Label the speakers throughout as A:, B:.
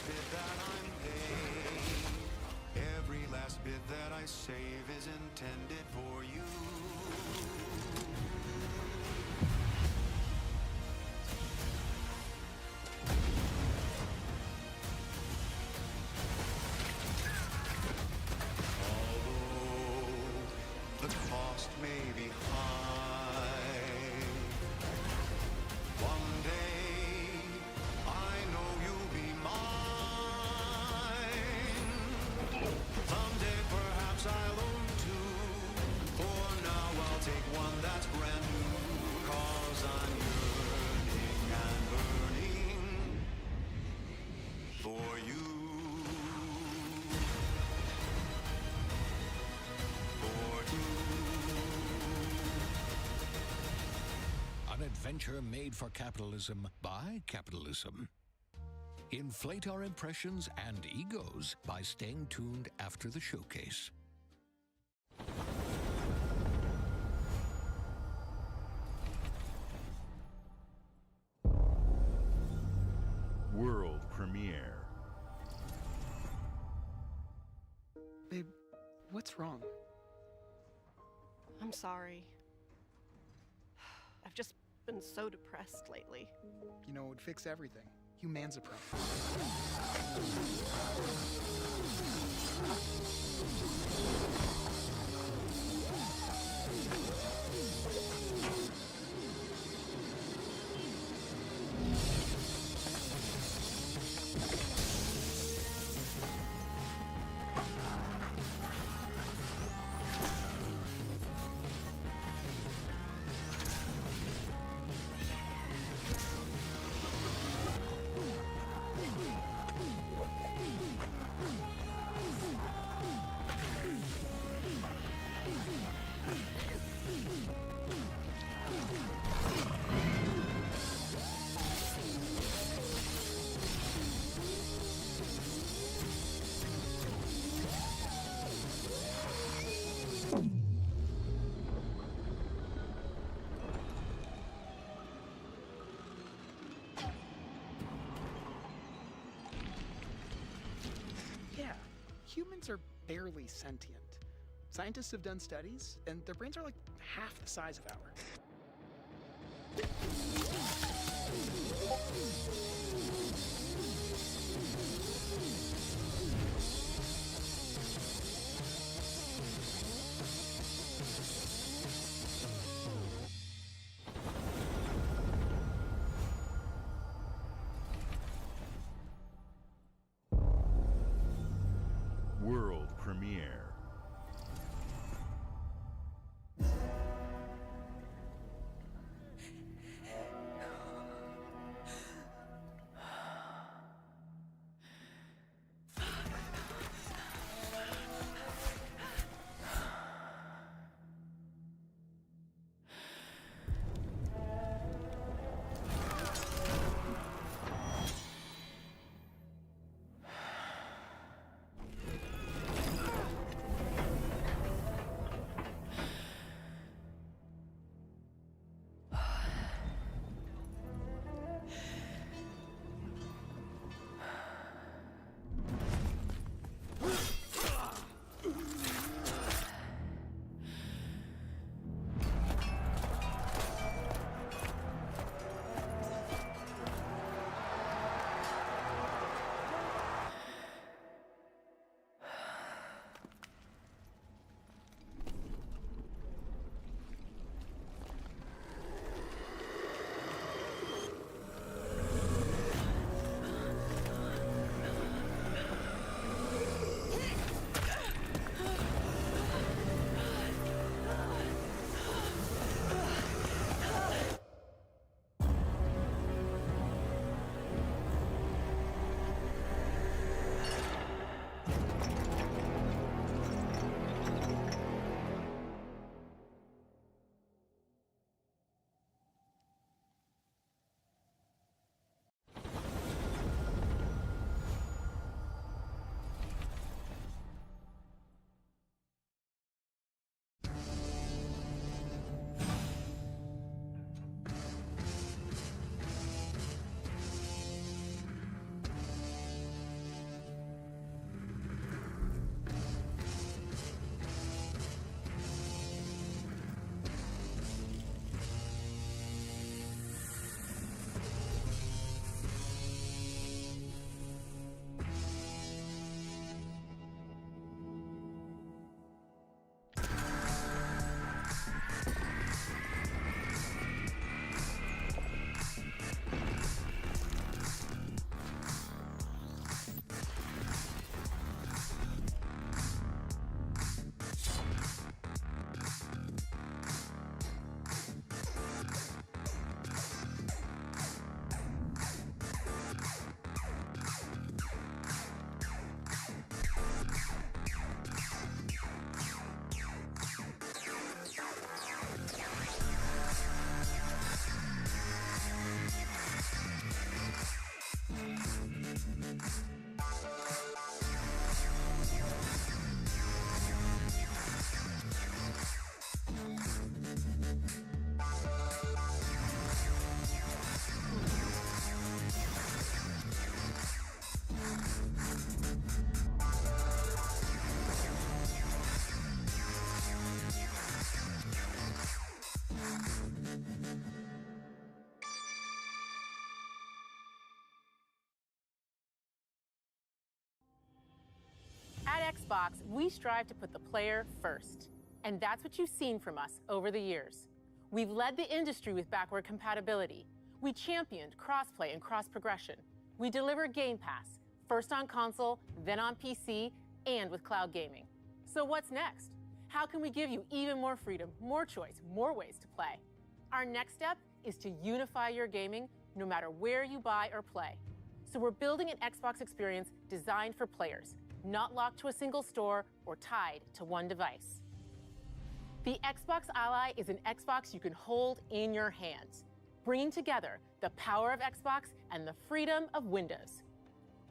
A: bit that I'm paid, every last bit that I save is intended for you. Although the cost may be high, one day I know you'll be mine. Someday perhaps I'll own two. For now I'll take one that's brand new. 'Cause I'm yearning and burning for you. For you.
B: An adventure made for capitalism by capitalism. Inflate our impressions and egos by staying tuned after the showcase.
C: World premiere.
D: Babe, what's wrong?
E: I'm sorry. I've just been so depressed lately.
D: You know, it would fix everything. Humanzaprom. Yeah, humans are barely sentient. Scientists have done studies, and their brains are like half the size of ours.
C: World premiere.
F: Xbox, we strive to put the player first. And that's what you've seen from us over the years. We've led the industry with backward compatibility. We championed crossplay and cross-progression. We delivered Game Pass, first on console, then on PC, and with cloud gaming. So what's next? How can we give you even more freedom, more choice, more ways to play? Our next step is to unify your gaming no matter where you buy or play. So we're building an Xbox experience designed for players, not locked to a single store or tied to one device. The Xbox Ally is an Xbox you can hold in your hands, bringing together the power of Xbox and the freedom of Windows.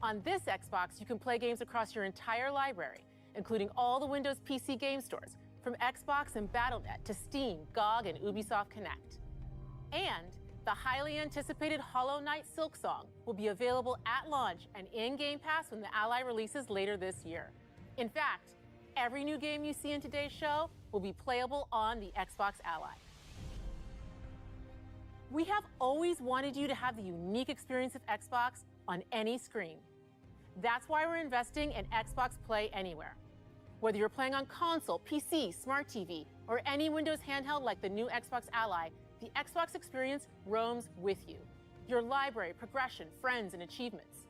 F: On this Xbox, you can play games across your entire library, including all the Windows PC game stores, from Xbox and Battle.net to Steam, GOG, and Ubisoft Connect. And the highly anticipated Hollow Knight Silksong will be available at launch and in Game Pass when the Ally releases later this year. In fact, every new game you see in today's show will be playable on the Xbox Ally. We have always wanted you to have the unique experience of Xbox on any screen. That's why we're investing in Xbox Play Anywhere. Whether you're playing on console, PC, smart TV, or any Windows handheld like the new Xbox Ally, the Xbox experience roams with you. Your library, progression, friends, and achievements.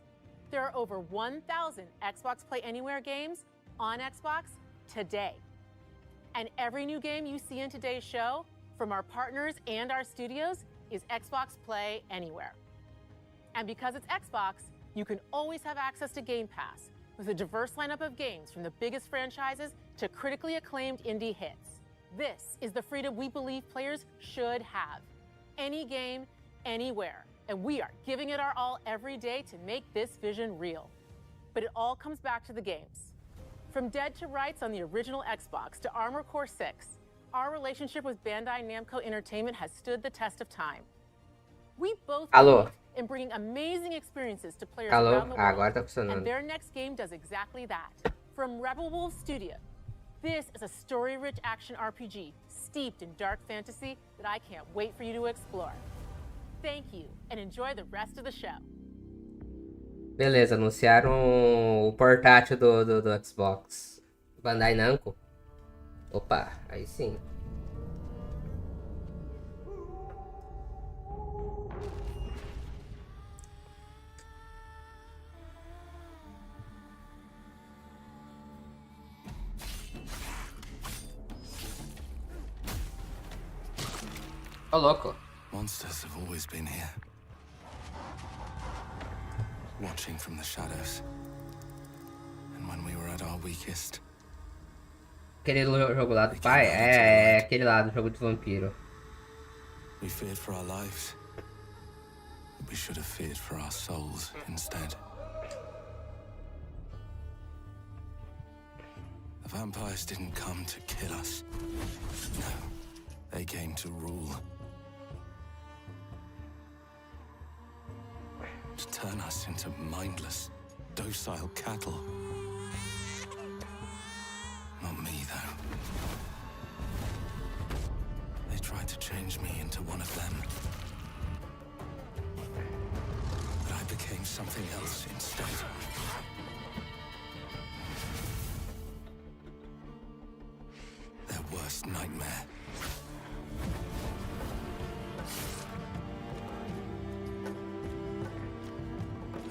F: There are over 1,000 Xbox Play Anywhere games on Xbox today. And every new game you see in today's show, from our partners and our studios, is Xbox Play Anywhere. And because it's Xbox, you can always have access to Game Pass with a diverse lineup of games from the biggest franchises to critically acclaimed indie hits. This is the freedom we believe players should have. Any game, anywhere. And we are giving it our all every day to make this vision real. But it all comes back to the games. From Dead to Rights on the original Xbox to Armored Core 6, our relationship with Bandai Namco Entertainment has stood the test of time. We both believe in bringing amazing experiences to players around the world,
G: agora tá funcionando.
F: and their next game does exactly that. From Rebel Wolf Studio, this is a story-rich action RPG steeped in dark fantasy that I can't wait for you to explore. Thank you, and enjoy the rest of the show.
G: Beleza, anunciaram o portátil do Xbox. Bandai Namco. Opa, aí sim. Ô, louco.
H: Monsters have always been here, watching from the shadows. And when we were at our weakest,
G: Aquele jogo lá do pai? É aquele lá do jogo de vampiro.
H: we feared for our lives. We should have feared for our souls instead. The vampires didn't come to kill us. No, they came to rule. To turn us into mindless, docile cattle. Not me, though. They tried to change me into one of them. But I became something else instead. Their worst nightmare.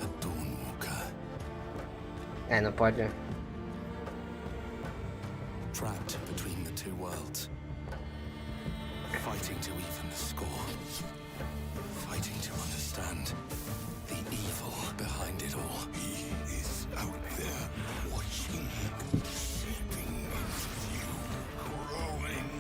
H: A Dawnwalker.
G: Não pode.
H: Trapped between the two worlds. Fighting to even the score. Fighting to understand the evil behind it all. He is out there watching, shaping you, growing.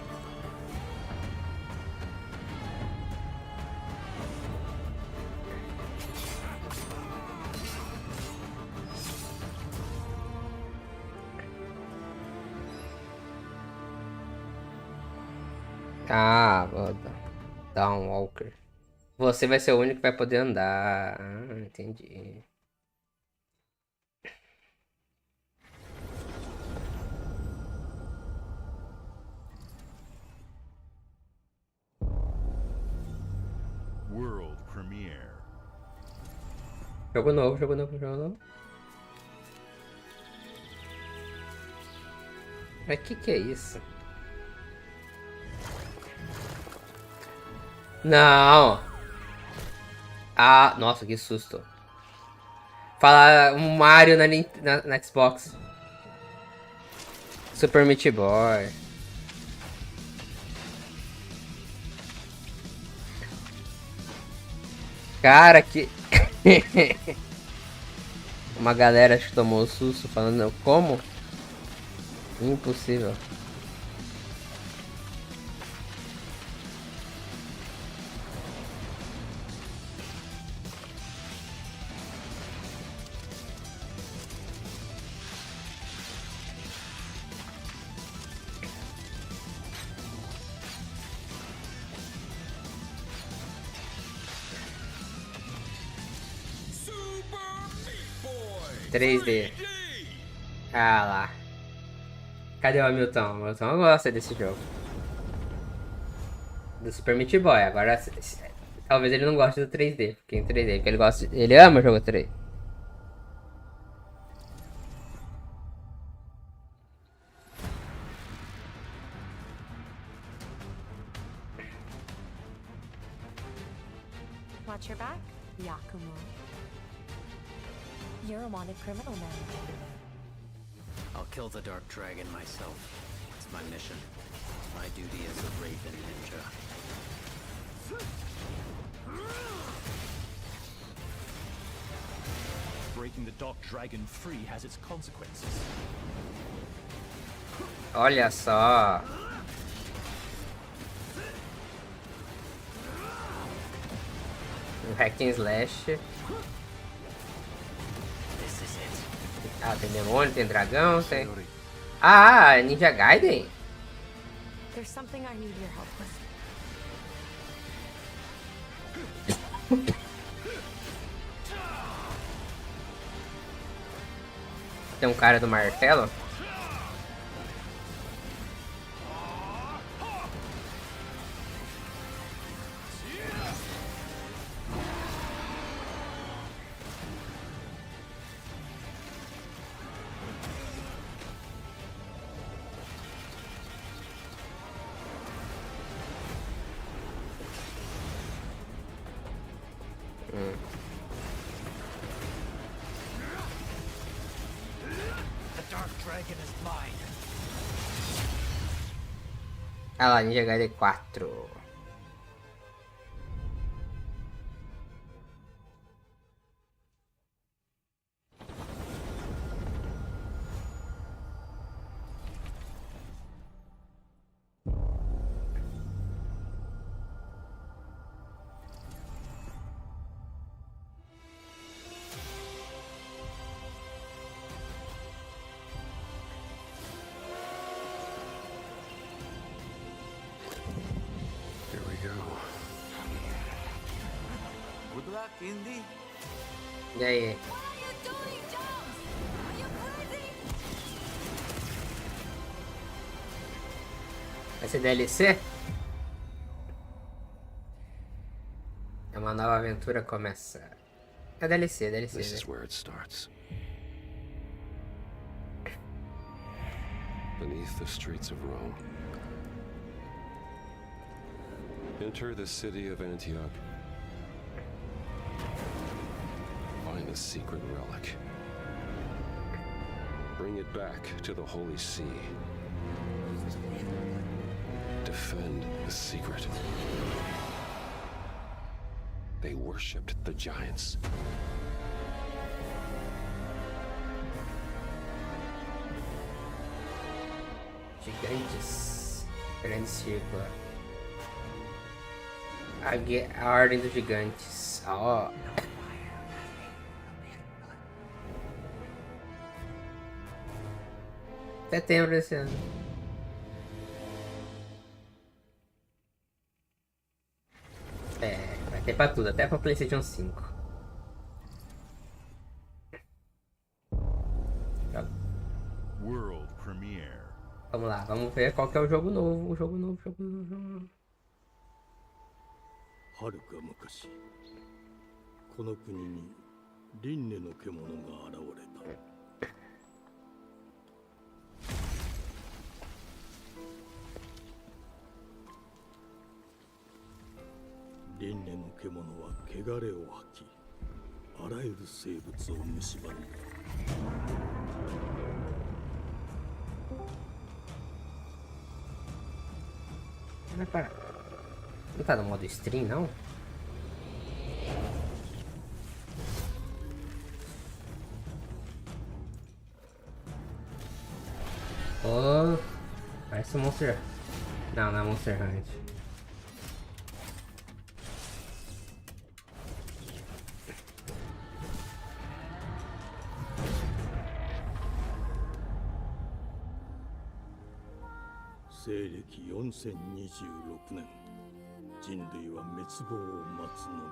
G: Ah, Dawnwalker. Você vai ser o único que vai poder andar. Ah, entendi.
C: World premiere.
G: Jogo novo, jogo novo, jogo novo. Mas que é isso? Não! Ah, nossa, que susto. Fala um Mario na Xbox. Super Meat Boy. Cara, que... Uma galera acho que tomou o susto falando como? Impossível.
H: Super Meat Boy
G: 3D. Ah lá. Cadê o Hamilton? O Hamilton gosta desse jogo. Do Super Meat Boy. Agora, talvez ele não goste do 3D. Porque em 3D, porque ele gosta. Ele ama o jogo 3D.
I: Watch your back, Yakumo. You're a wanted criminal now.
J: I'll kill the Dark Dragon myself. It's my mission. My duty as a Raven Ninja.
K: Breaking the Dark Dragon free has its consequences.
G: Olha só. Um hack and slash.
J: This is it.
G: Ah, tem demônio, tem dragão, tem... Ah, Ninja Gaiden?
I: There's something I need your help with.
G: Tem um cara do martelo?
J: The Dark Dragon is mine.
G: Ah lá, Ninja Gaiden 4.
H: Here we go.
J: Good luck, Indy.
G: E aí? Vai ser DLC? É uma nova aventura começa. É DLC, DLC.
H: This
G: né?
H: is where it starts. Beneath the streets of Rome. Enter the city of Antioch. Find the secret relic. Bring it back to the Holy See. Defend the secret. They worshipped the giants.
G: Gigantes. Grande círculo. A Ordem dos Gigantes. Ó. Setembro desse ano. É, vai ter pra tudo, até pra PlayStation 5.
C: World premiere.
G: Vamos lá, vamos ver qual que é o jogo novo. O jogo novo, jogo novo, jogo novo.
L: はるか昔この国に輪廻の獣が現れた獣は汚れを吐き、あらゆる生物を蝕んだ。
G: Não tá no modo stream, não? Oh, parece um Monster. Não, não é Monster Hunt.
L: Seisek 4026年、人類は滅亡を待つのみ。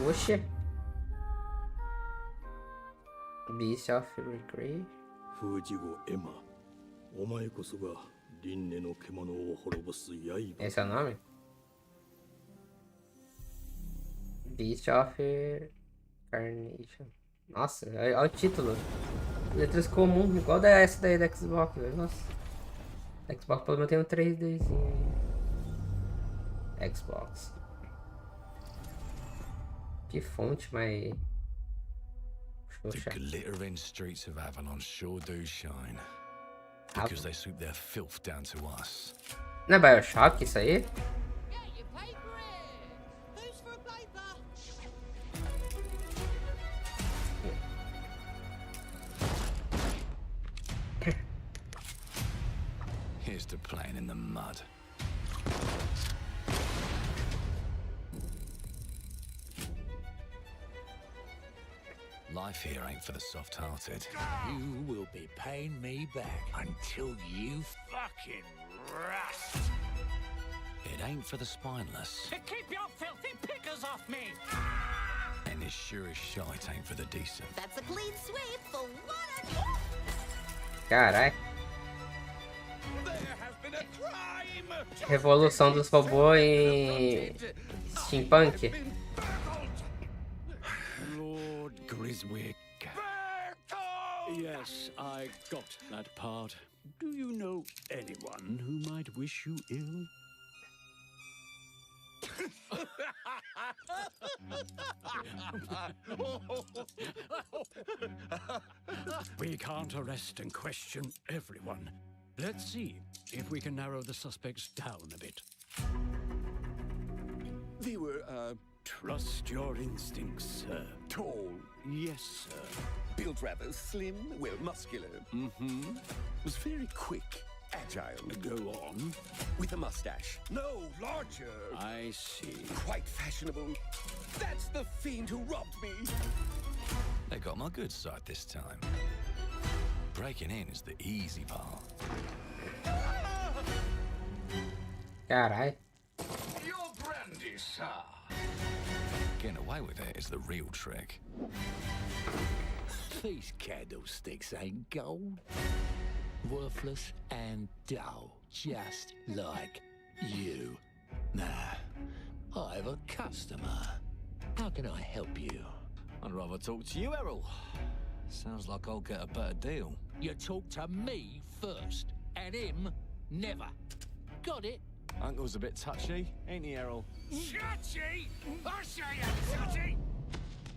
G: Oxe. Beast of Regret.
L: 風之後エマ、お前こそが輪廻の獣を滅ぼす刃。
G: Esse é o nome? Beast of Carnation. Nossa, olha o título. Letras comuns, igual essa daí da Xbox, velho. Nossa. Xbox pelo menos tem um 3Dzinho aí. Xbox. Que fonte, mas...
H: The glittering streets of Avalon sure do shine. Because they sweep their filth down to us.
G: Não é BioShock isso aí?
H: Here's to playing in the mud. Life here ain't for the soft-hearted.
M: You will be paying me back until you fucking rust.
H: It ain't for the spineless.
M: Keep your filthy pickers off me!
H: And as sure as shite ain't for the decent.
N: That's a clean sweep for one.
G: Carai. Revolução dos robôs em steampunk.
M: Lord Griswick. Yes, I got that part. Do you know anyone who might wish you ill? We can't arrest and question everyone. Let's see if we can narrow the suspects down a bit. They were, trust your instincts, sir. Tall, yes, sir.
O: Built rather slim, well, muscular.
M: Mm-hmm.
O: Was very quick, agile.
M: Go on.
O: With a mustache. No, larger.
M: I see.
O: Quite fashionable. That's the fiend who robbed me.
H: They got my good side this time. Breaking in is the easy part.
G: Carai.
H: Your brandy, sir. Getting away with it is the real trick.
M: These candlesticks ain't gold. Worthless and dull, just like you. Nah, I have a customer. How can I help you?
H: I'd rather talk to you, Errol. Sounds like I'll get a better deal.
M: You talk to me first, and him never. Got it?
H: Uncle's a bit touchy, ain't he, Errol?
M: Touchy? I'll show you touchy!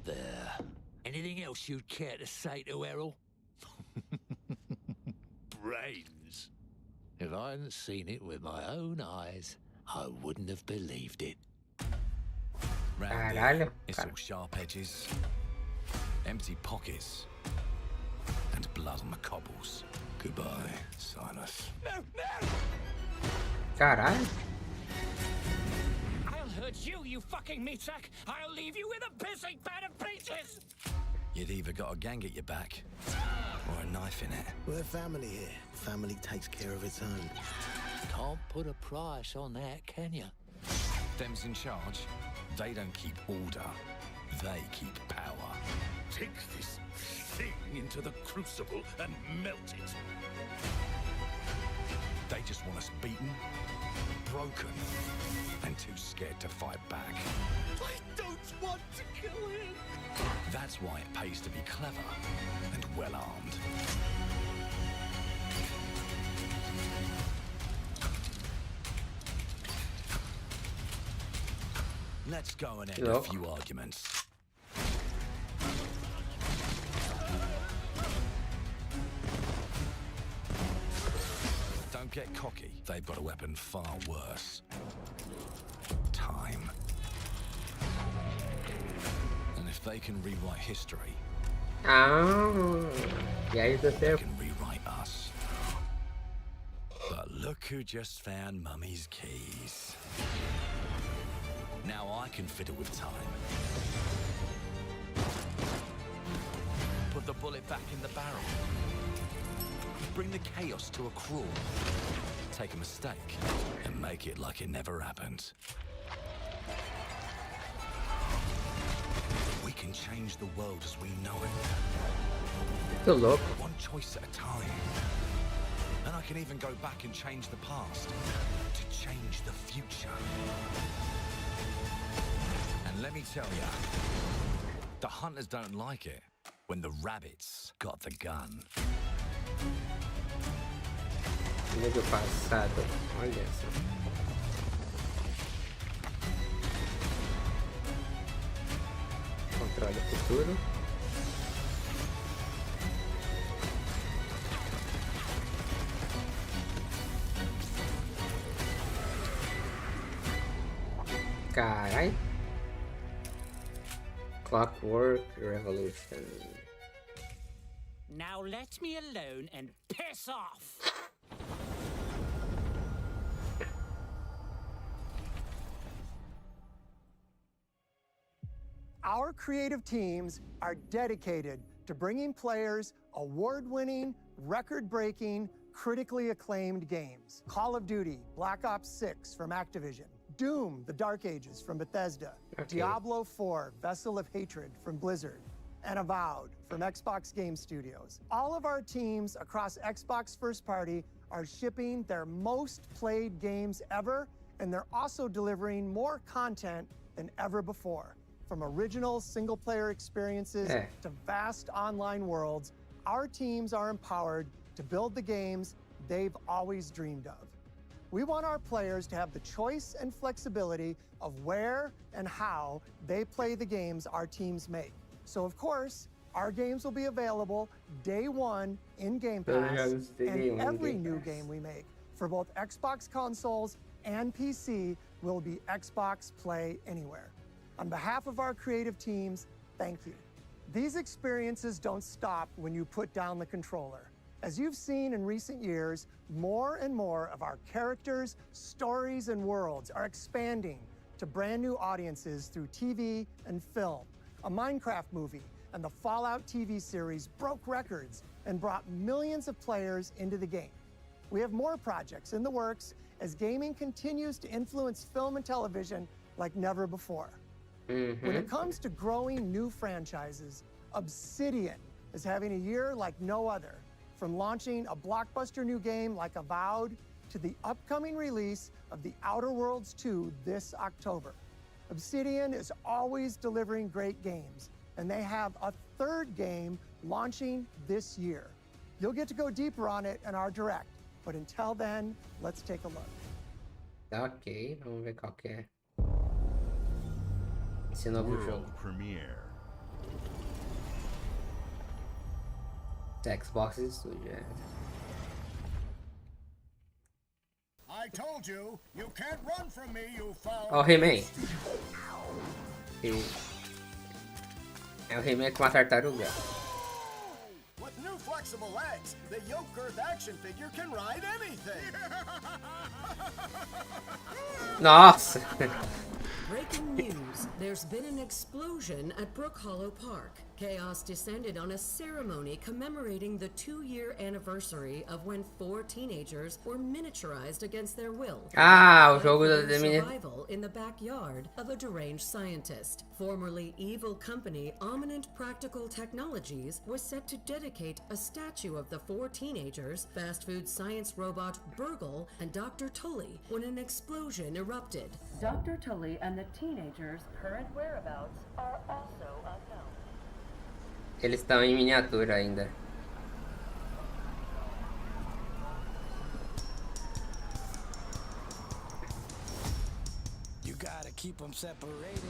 M: There. Anything else you'd care to say to Errol? Brains. If I hadn't seen it with my own eyes, I wouldn't have believed it.
H: Round here, it's all sharp edges, empty pockets, and blood on the cobbles. Goodbye, Silas.
M: No, no!
G: Caralho.
M: I'll hurt you, you fucking meatsack! I'll leave you with a pissing pan of peaches!
H: You'd either got a gang at your back, or a knife in it.
O: We're family here. Family takes care of its own.
M: Can't put a price on that, can you?
H: Them's in charge. They don't keep order. They keep power.
M: Take this thing into the crucible and melt it.
H: They just want us beaten, broken, and too scared to fight back.
O: Like humans want to kill him.
H: That's why it pays to be clever and well armed. Let's go and end a few arguments. Don't get cocky. They've got a weapon far worse. Time. And if they can rewrite history,
G: they
H: can rewrite us. But look who just found Mummy's keys. Now I can fiddle with time. Put the bullet back in the barrel. Bring the chaos to a crawl. Take a mistake and make it like it never happened. We can change the world as we know it.
G: Good luck.
H: One choice at a time. And I can even go back and change the past to change the future. And let me tell ya, the hunters don't like it when the rabbits got the gun.
G: Vídeo passado, olha só. Controle futuro. Carai. Clockwork Revolution.
P: Now let me alone and piss off.
Q: Our creative teams are dedicated to bringing players award-winning, record-breaking, critically acclaimed games. Call of Duty, Black Ops 6 from Activision, Doom, The Dark Ages from Bethesda, Diablo 4, Vessel of Hatred from Blizzard, and Avowed from Xbox Game Studios. All of our teams across Xbox First Party are shipping their most played games ever, and they're also delivering more content than ever before. From original single-player experiences to vast online worlds, our teams are empowered to build the games they've always dreamed of. We want our players to have the choice and flexibility of where and how they play the games our teams make. So, of course, our games will be available day one in Game Pass, and every new game we make for both Xbox consoles and PC will be Xbox Play Anywhere. On behalf of our creative teams, thank you. These experiences don't stop when you put down the controller. As you've seen in recent years, more and more of our characters, stories, and worlds are expanding to brand new audiences through TV and film. A Minecraft movie and the Fallout TV series broke records and brought millions of players into the game. We have more projects in the works as gaming continues to influence film and television like never before. When it comes to growing new franchises, Obsidian is having a year like no other. From launching a blockbuster new game like Avowed to the upcoming release of The Outer Worlds 2 this October. Obsidian is always delivering great games, and they have a third game launching this year. You'll get to go deeper on it in our Direct, but until then, let's take a look.
G: Ok, vamos ver qual que é esse novo jogo.
C: Premiere.
G: Xbox Studio.
R: I told you, you can't run from me, you foul.
G: Ó, o He-Man. É o He-Man com uma tartaruga.
R: With new flexible legs, the yoke girth action figure can ride anything.
G: Nossa!
S: Breaking news. There's been an explosion at Brook Hollow Park. Chaos descended on a ceremony commemorating the 2-year anniversary of when 4 teenagers were miniaturized against their will.
G: Ah, o jogo da
S: survival in the backyard of a deranged scientist. Formerly evil company Ominent Practical Technologies was set to dedicate a statue of the 4 teenagers, fast food science robot Burgle, and Dr. Tully when an explosion erupted. Dr. Tully and the teenagers' current whereabouts are also unknown.
G: Eles estão em miniatura ainda.
M: You gotta keep them separated.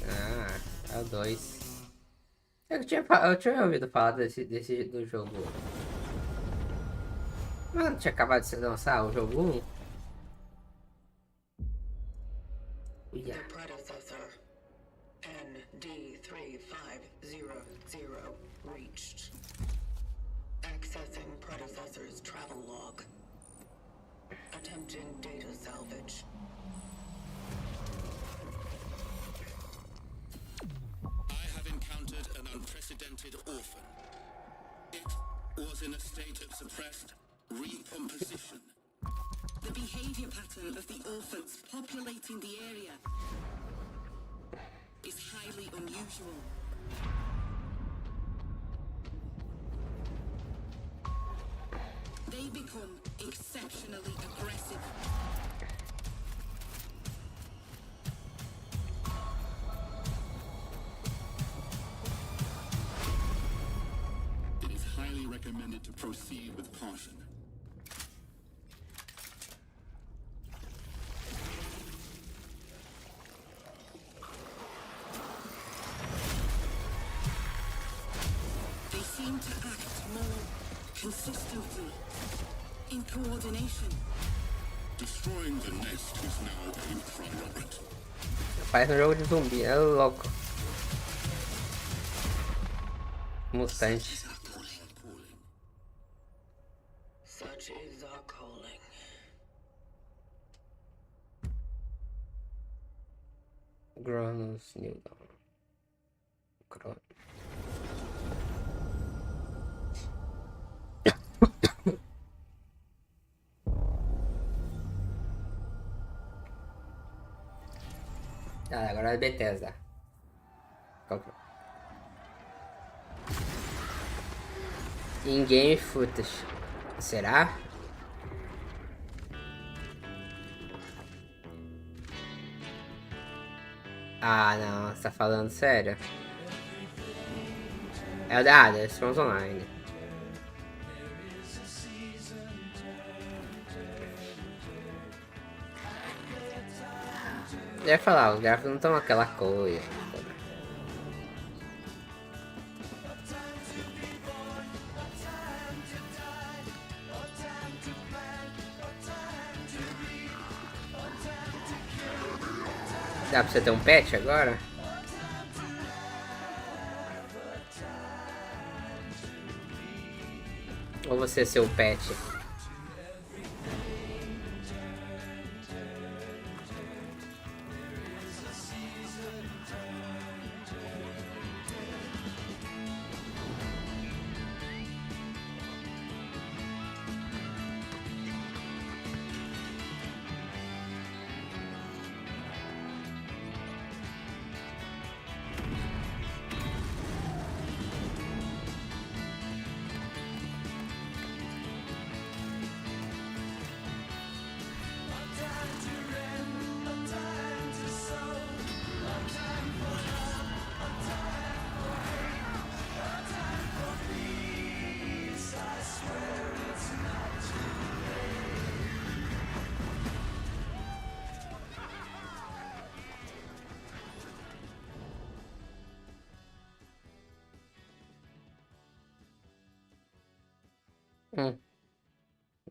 G: Ah, é o 2. Eu tinha ouvido falar do jogo. Mano, tinha acabado de se lançar o jogo 1.
T: The predecessor, ND3500, reached. Accessing predecessor's travel log. Attempting data salvage.
H: Encountered an unprecedented orphan. It was in a state of suppressed recomposition.
T: The behavior pattern of the orphans populating the area is highly unusual. They become exceptionally aggressive.
H: Recommended to proceed with caution.
T: They seem to act more consistently, in coordination.
H: Destroying the nest is now a priority.
G: Parece um jogo de zumbi, é louco. Mutante.
T: Such is our calling.
G: Gronus New Dawn. Ah, agora é Bethesda. In-game footage. Será? Ah, não. Você tá falando sério? É o da Ada, Scrolls Online. Eu ia falar, os gráficos não estão aquela coisa. Dá pra você ter um pet agora? Ou você ser o pet?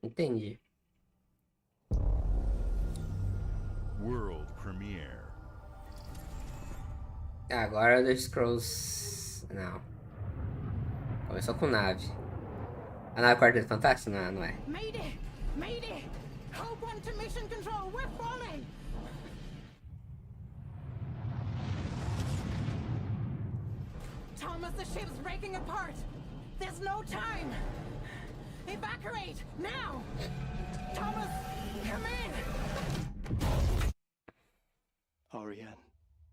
G: Entendi.
C: World premiere.
G: Agora The Scrolls. Não. Começou com nave. A nave Quarteto Fantástico? Não, não é.
P: Mayday! Mayday! Hold one to mission control. We're falling! Thomas, the ship's breaking apart. There's no time. Evacuate now. Thomas, come in.
U: Ariane,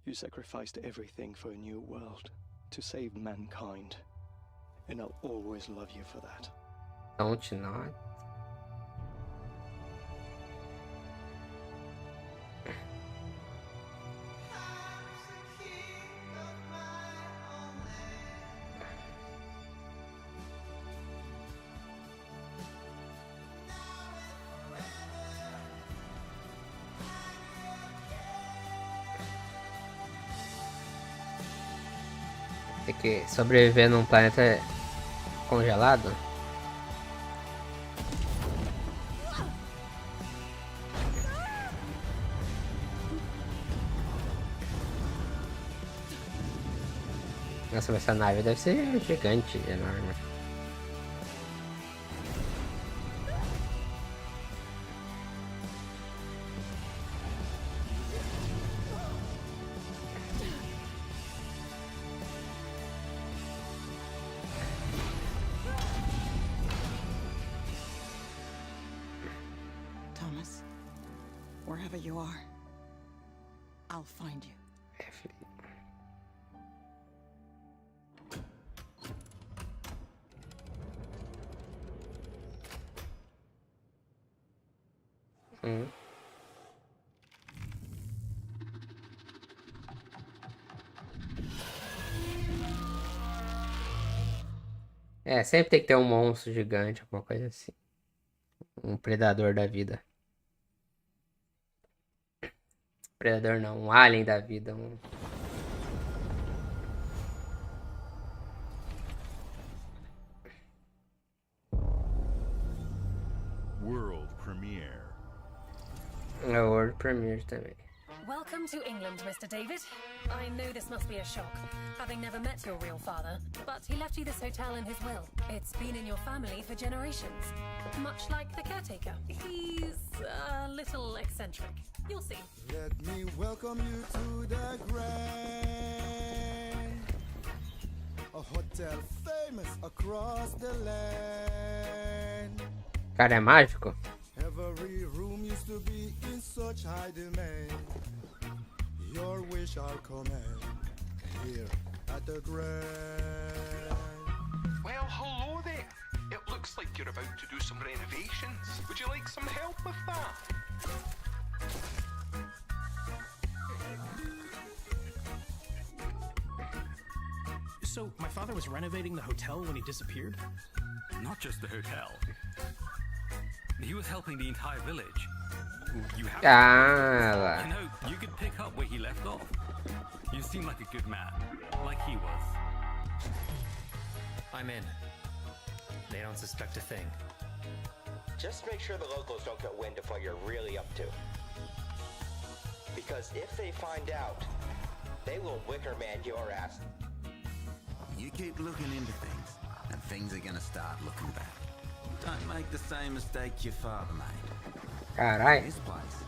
U: you sacrificed everything for a new world to save mankind. And I'll always love you for that.
G: Don't you not? Tem que sobreviver num planeta congelado? Nossa, mas essa nave deve ser gigante, enorme.
P: Thomas, wherever you are, I'll find you.
G: É, sempre tem que ter um monstro gigante, alguma coisa assim. Um predador da vida. Predador não, um alien da vida.
C: World premiere.
G: É o World Premiere também.
V: Welcome to England, Mr. David. I know this must be a shock, having never met your real father, but he left you this hotel in his will. It's been in your family for generations. Much like the caretaker. He's a little eccentric. You'll see.
R: Let me welcome you to the Grand, a hotel famous across the land.
G: Cara, é mágico?
R: Every room used to be in such high demand. Your wish I'll command here at the Grand.
W: Well, hello there. It looks like you're about to do some renovations. Would you like some help with that?
K: So, my father was renovating the hotel when he disappeared?
X: Not just the hotel. He was helping the entire village. You have
G: Ah,
X: you know, you could pick up where he left off. You seem like a good man, like he was.
J: I'm in. They don't suspect a thing.
Y: Just make sure the locals don't get wind of what you're really up to. Because if they find out, they will wicker man your ass.
Z: You keep looking into things, and things are gonna start looking bad. Don't make the same mistake your father made.
G: Carai.
Z: This place,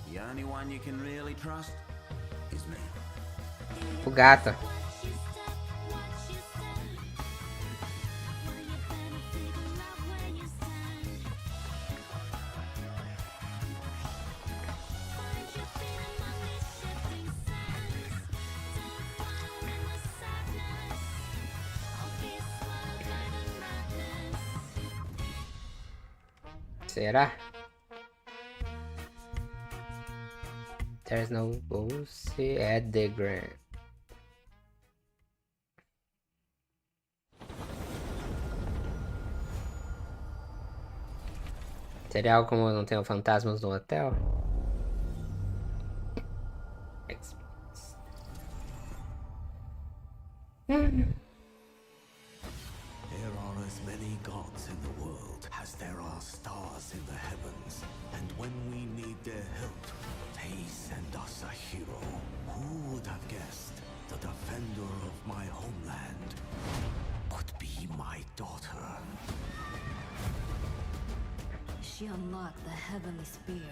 Z: the only one you can really trust is me.
G: O gato. Será? There's no bullshit at the Grand. Seria algo como não tenho fantasmas no hotel?
Z: There are as many
M: gods in the world, as there are stars in the heavens. And when we need their help, they send us a hero. Who would have guessed the defender of my homeland would be my daughter?
A: She unlocked the heavenly spear,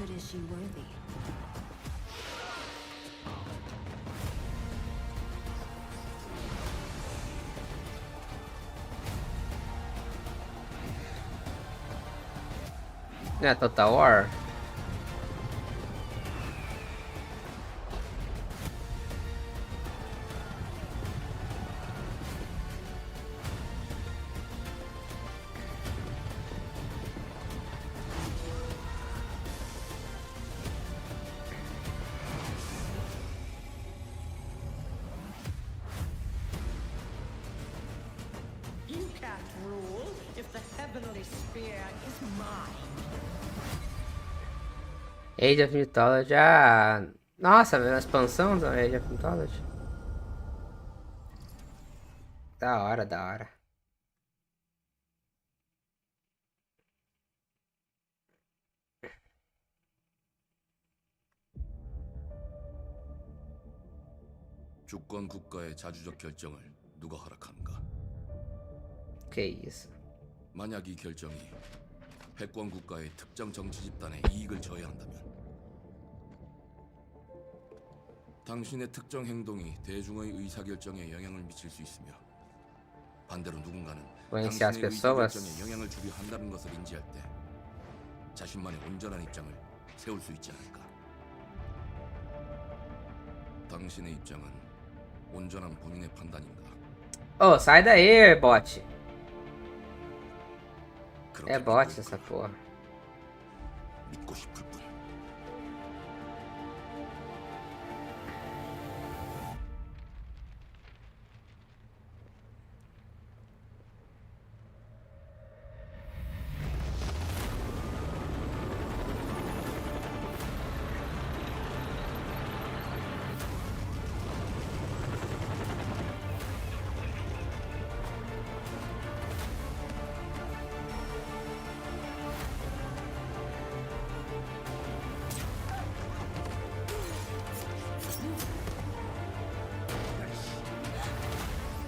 A: but is she worthy?
G: É, Total War.
B: You can't rule if the heavenly spear is mine.
G: Age of Mythology. Ah, nossa, a expansão da Age of Mythology. Da hora, da hora.
D: 주권 국가의 자주적 결정을 누가 허락하는가?
G: Que isso?
D: 만약 이 결정이 패권 국가의 특정 정치 집단에 이익을 저해한다면 당신의 특정 행동이 대중의 의사결정에 영향을 미칠 수 있으며 반대로 누군가는
G: Influenciar as
D: 당신의
G: pessoas.
D: 의사결정에 영향을 주려 한다는 것을 인지할 때 자신만의 온전한 입장을 세울 수 있지 않을까? 당신의 입장은 온전한 본인의 판단인가?
G: Oh, sai daí, bot.
D: 그렇게
G: É bot essa porra.
D: 믿고 싶을 뿐.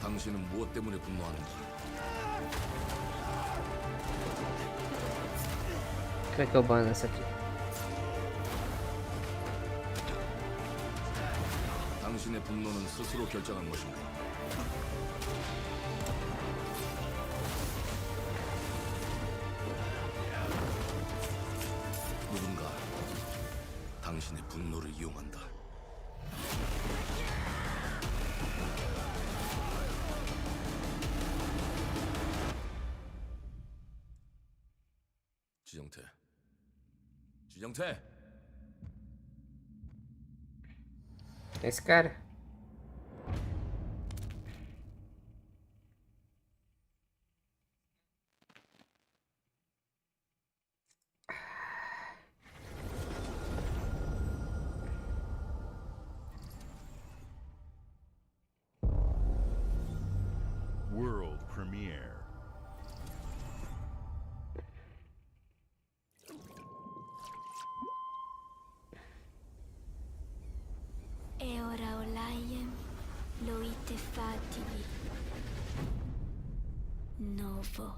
D: 당신은 무엇 때문에 분노하는지
G: Como é que eu bano essa aqui?
D: 당신의 분노는 스스로 결정한 것인가? 누군가 당신의 분노를 이용한다. 지정태. 지정태.
G: Esse cara.
C: World premiere.
N: E ora olaiem loite fativi. Novo.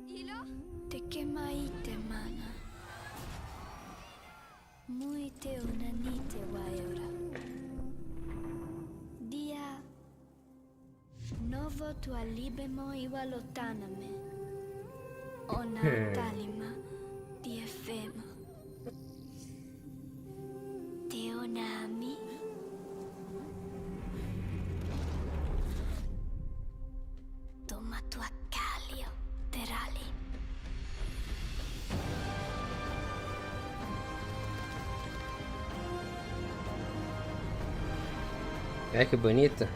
N: Ilo? Te kemaite mana. Muite unanite waiora. Dia. Novo tu alibemo iwa lotaname. Ona talima. Diefema. Teonami. Toma tu accalio, Terali.
G: Olha que bonita.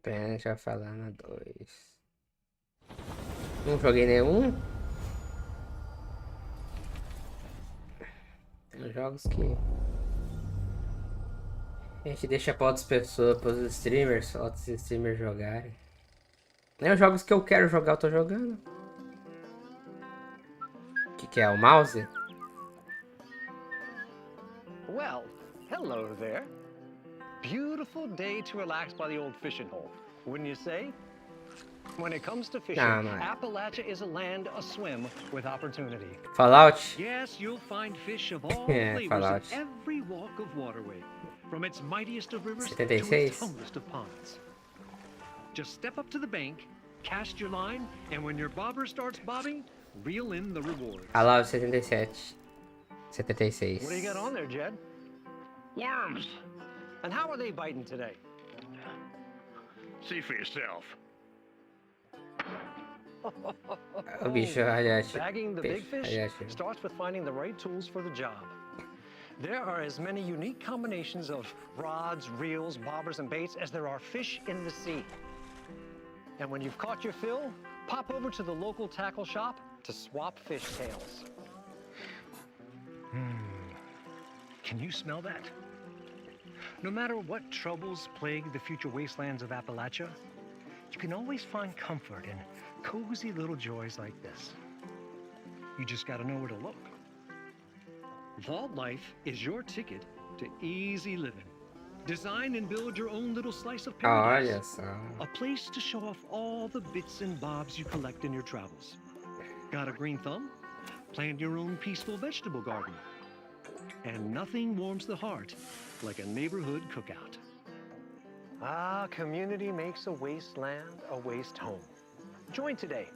G: pena, a gente vai falar na 2. Não joguei nenhum. Tem jogos que a gente deixa pra outras pessoas, para os outros streamers jogarem. Nem os jogos que eu quero jogar eu tô jogando. O que é? O mouse?
E: Well, hello there. Beautiful day to relax by the old fishing hole, wouldn't you say? When it comes to fishing, Appalachia is a land aswim with opportunity.
G: Fallout?
E: Yes, you'll find fish of all flavors in every walk of waterway, from its mightiest of rivers to its humblest of ponds. Just step up to the bank, cast your line, and when your bobber starts bobbing, reel in the rewards.
G: Fallout 77. 76.
E: What do you got on there, Jed? Worms. And how are they biting today?
H: See for yourself.
G: O bicho, aliás,
E: Bagging the big fish starts with finding the right tools for the job. There are as many unique combinations of rods, reels, bobbers, and baits as there are fish in the sea. And when you've caught your fill, pop over to the local tackle shop to swap fish tails. Can you smell that? No matter what troubles plague the future wastelands of Appalachia, you can always find comfort in cozy little joys like this. You just gotta know where to look. Vault Life is your ticket to easy living. Design and build your own little slice of paradise. A place to show off all the bits and bobs you collect in your travels. Got a green thumb? Plant your own peaceful vegetable garden. And nothing warms the heart like a neighborhood cookout. Ah, community makes a wasteland a waste home. Join today,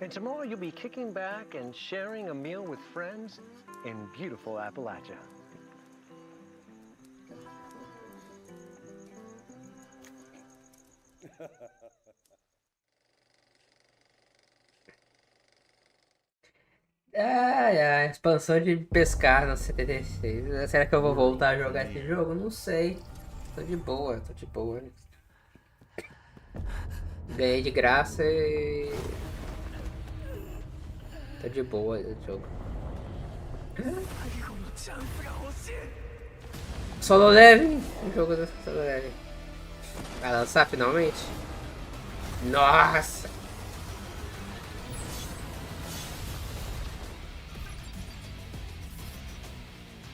E: and tomorrow you'll be kicking back and sharing a meal with friends in beautiful Appalachia.
G: Expansão de pescar no 76. Será que eu vou voltar a jogar esse jogo? Não sei. Tô de boa. Ganhei de graça e... tô de boa no jogo. Solo Leveling. O jogo do Solo Leveling. Vai lançar finalmente? Nossa!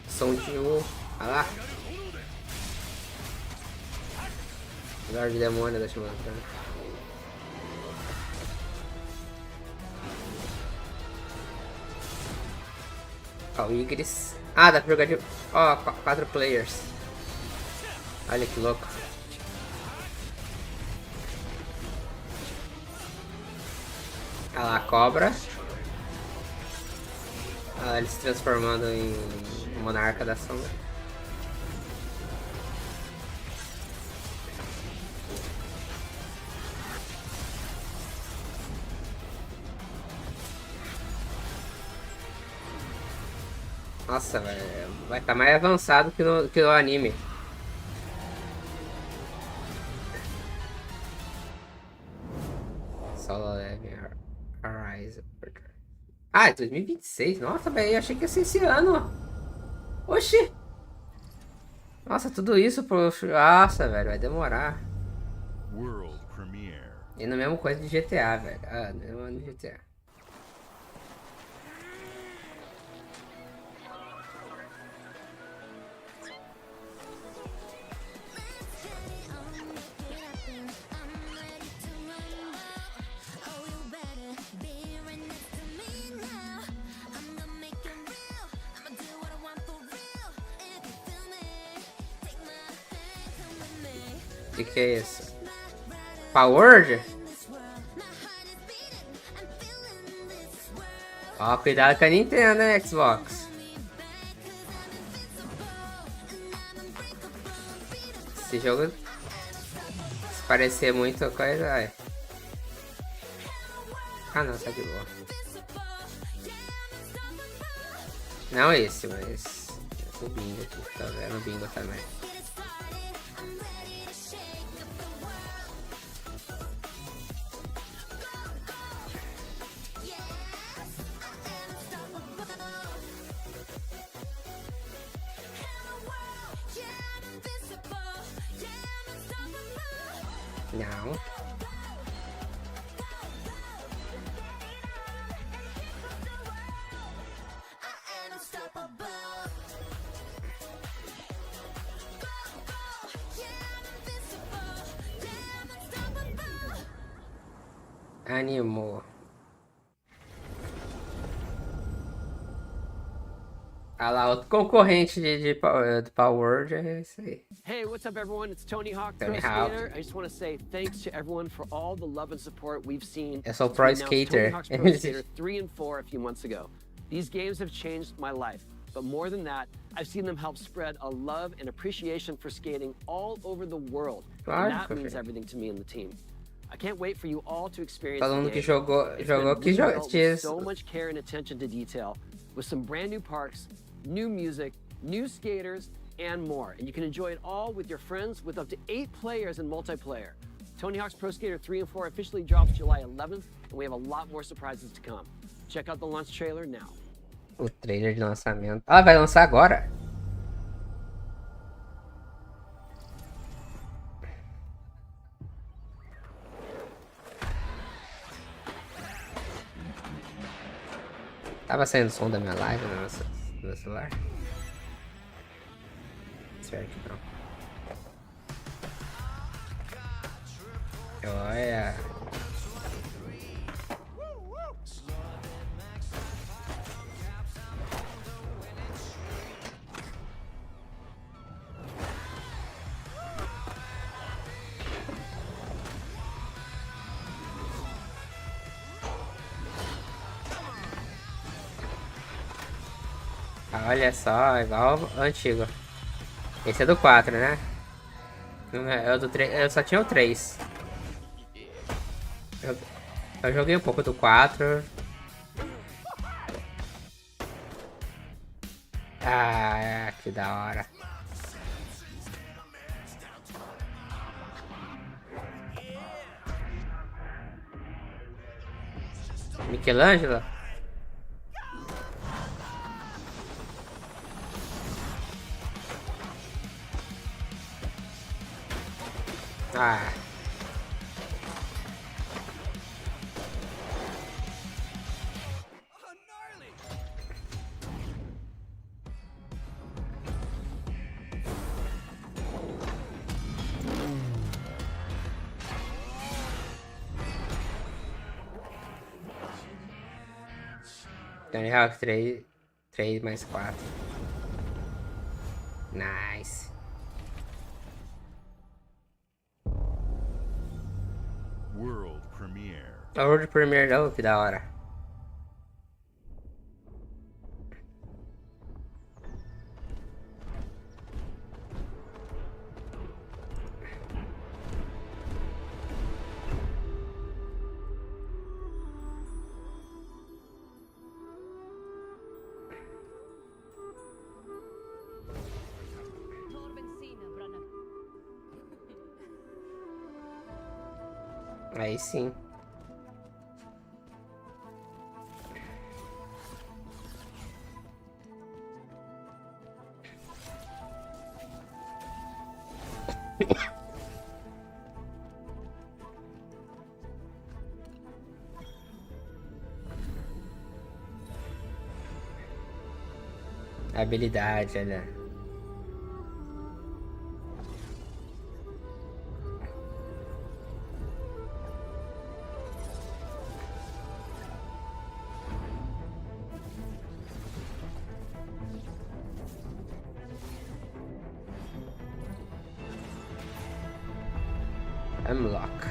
G: Som de um. Olha lá. Lorde Demônio da Shimano. Ó, o Igris. Ah, dá pra jogar de... Ó, 4 players. Olha que louco. Olha lá, a cobra. Olha lá, ele se transformando em Monarca da Sombra. Nossa, velho, vai estar mais avançado que no anime. Solo Leveling Arise. Ah, é 2026. Nossa, velho, eu achei que ia ser esse ano. Oxi! Nossa, tudo isso pro... Nossa, velho, vai demorar.
C: World Premiere.
G: E na mesma coisa de GTA, velho. Ah, não é de GTA. O que é isso? Power? Ó, cuidado com a Nintendo, né, Xbox? Esse jogo, se parecer muito coisa, vai. Ah não, tá de boa. Não esse, mas o bingo aqui, tá vendo? O bingo também. Não. Animou. Ah lá, outro concorrente de Power Word é isso aí.
F: Hey, what's up, everyone? It's Tony Hawk,
G: Tony
F: Pro
G: Hawk.
F: Skater. I just want to say thanks to everyone for all the love and support we've seen.
G: Eu sou
F: since
G: Pro
F: we announced
G: Skater.
F: Tony Hawk's Pro Skater 3 and 4 a few months ago. These games have changed my life, but more than that, I've seen them help spread a love and appreciation for skating all over the world.
G: Claro,
F: And that
G: meu
F: means
G: filho.
F: everything to me and the team. I can't wait for you all to experience
G: Todo
F: the
G: mundo que
F: game.
G: jogou
F: It's
G: que
F: been
G: joga
F: rebuilt with
G: so
F: so much care and attention to detail, with some brand new parks, new music, new skaters, and more. And you can enjoy it all with your friends with up to 8 players in multiplayer. Tony Hawk's Pro Skater 3 and 4 officially drops July 11th, and we have a lot more surprises to come. Check out the launch trailer now.
G: O trailer de lançamento. Ah, vai lançar agora? Tava saindo som da minha live no meu celular? Espero que não. Olha. Olha só, igual o antigo. Esse é do 4, né? É o do 3, eu só tinha o 3. Eu joguei um pouco do 4. Ah, que da hora. Michelangelo? Ah. Tony Hawk 3 mais 4. Nice.
C: World premiere.
G: World Premiere, oh, que da hora. Aí sim. Habilidade, olha. Hemlock.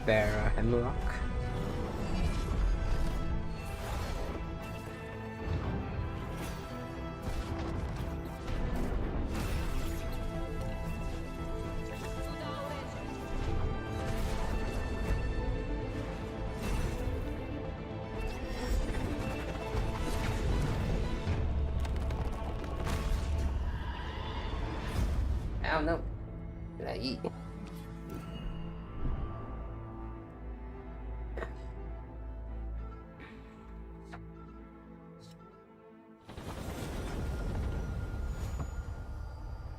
G: Barra Hemlock. Ah, não. Peraí.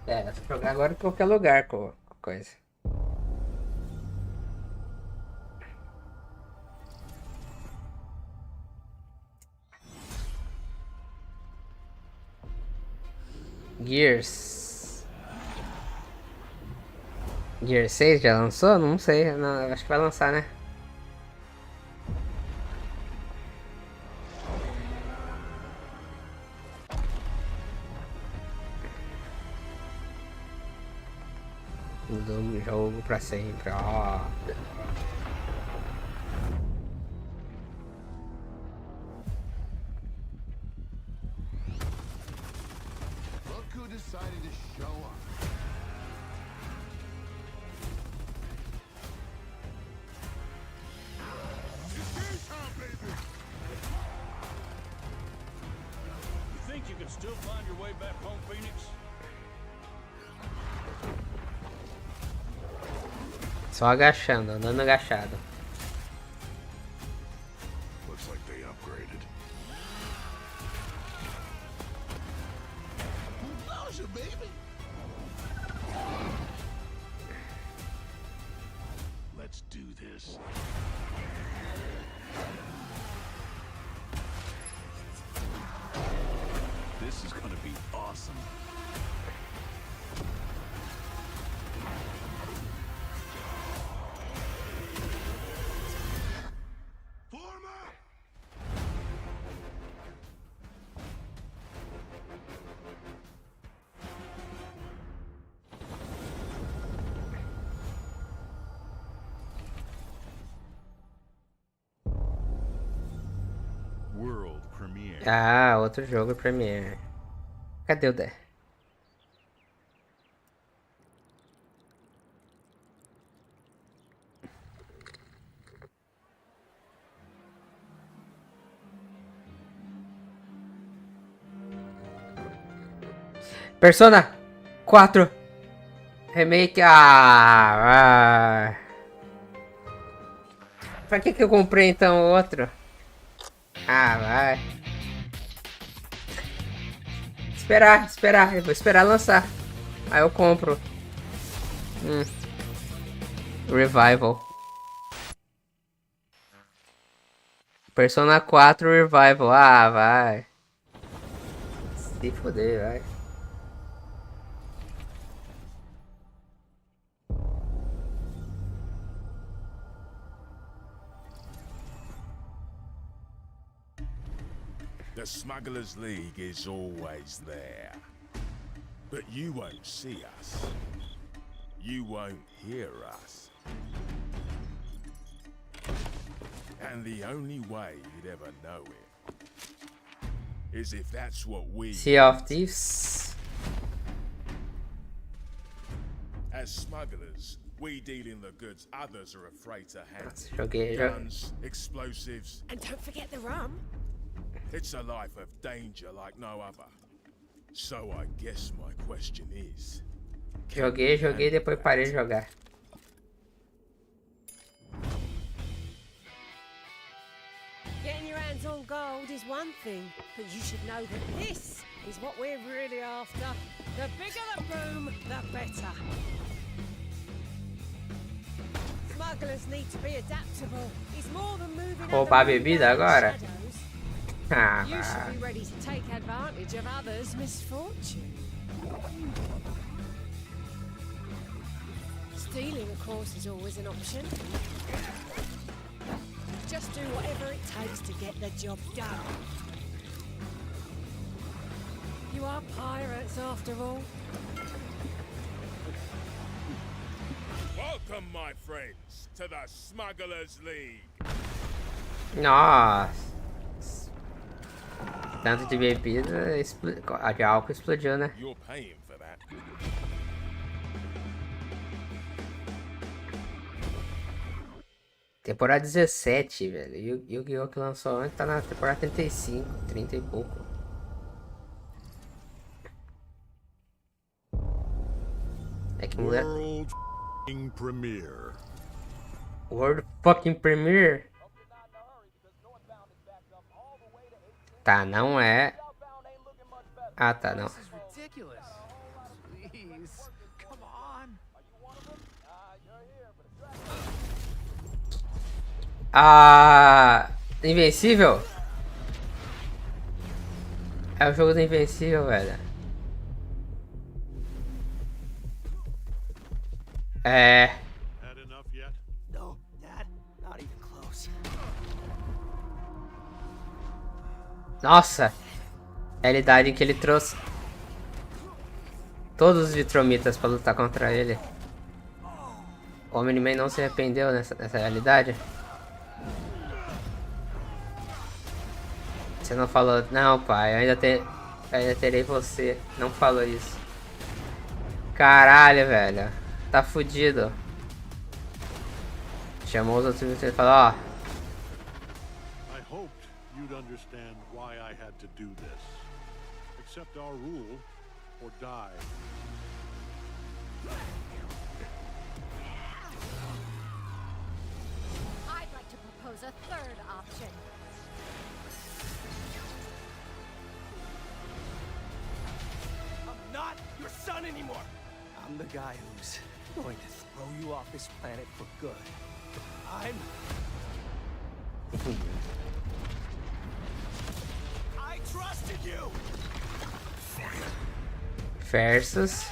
G: É, dá pra jogar agora em qualquer lugar com coisa. Gears. Gears 6 já lançou? Não sei. Não, acho que vai lançar, né? Mudou o jogo pra sempre, ó.
H: Look who decided to show up. It's game time, baby.
I: You think you can still find your way back home, Phoenix?
G: Só agachando, andando agachado.
H: Looks like they upgraded. Nausea, baby. Let's do this.
C: This is gonna be awesome. World premiere.
G: Ah, outro jogo Premiere. Cadê o Dé? Persona 4 Remake. Ah, pra que eu comprei então outro? Ah, vai. Esperar. Eu vou esperar lançar. Aí eu compro. Revival. Persona 4 Revival. Ah, vai. Se foder, vai.
H: The Smugglers League is always there. But you won't see us. You won't hear us. And the only way you'd ever know it is if that's what we...
G: Sea of Thieves.
H: As smugglers, we deal in the goods others are afraid to handle.
G: Joguei.
H: Guns, explosives.
V: And don't forget the rum.
H: It's a life of danger like no other. So I guess my question is...
G: Joguei, depois parei de jogar.
V: Getting your hands on gold is one thing, but you should know that this is what we're really after. The bigger the boom, the better. Smugglers need to be adaptable. It's more than moving.
G: Roubar a bebida agora? Ah,
V: you should be ready to take advantage of others' misfortune. Stealing, of course, is always an option. Just do whatever it takes to get the job done. You are pirates, after all.
H: Welcome, my friends, to the Smugglers League.
G: Nossa. Tanto de bebida, de álcool explodiu, né?
H: You're paying for that.
G: Temporada 17, velho. Yu-Gi-Oh! Que lançou antes tá na temporada 35, 30 e pouco. É que mulher...
H: World fucking premiere.
G: World fucking premiere? Tá, não é. Ah, tá, não. Ah, Invencível? É o jogo do Invencível, velho. É.
I: Had enough yet?
K: No, Dad, not even close.
G: Nossa! A realidade em que ele trouxe todos os Vitromitas pra lutar contra ele. O Omni-Man não se arrependeu nessa realidade? Você não falou... Não, pai, eu ainda terei você. Não falou isso. Caralho, velho. Tá fudido. Chamou os outros Vitromitas e falou, ó...
I: I hoped you'd understand why I had to do this. Accept our rule or die.
L: I'd like to propose a third option.
K: I'm not your son anymore. I'm the guy who's going to throw you off this planet for good. I trusted you.
G: Versus...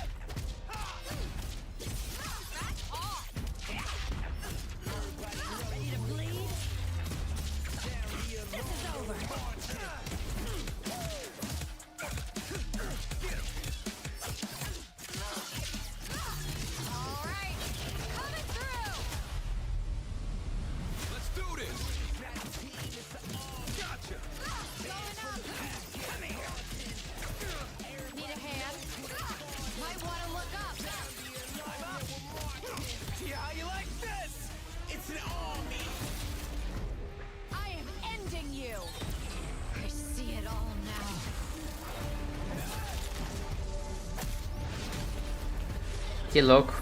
L: Need a hand? Might want to look up.
K: See how you like this? It's an army.
L: I am ending you. I see it all now.
G: Que louco.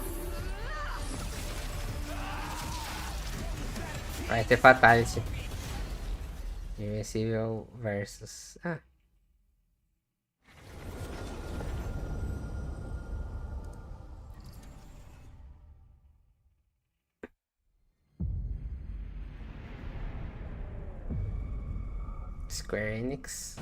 G: Vai ter Fatality. Invencível versus... Ah. Square Enix.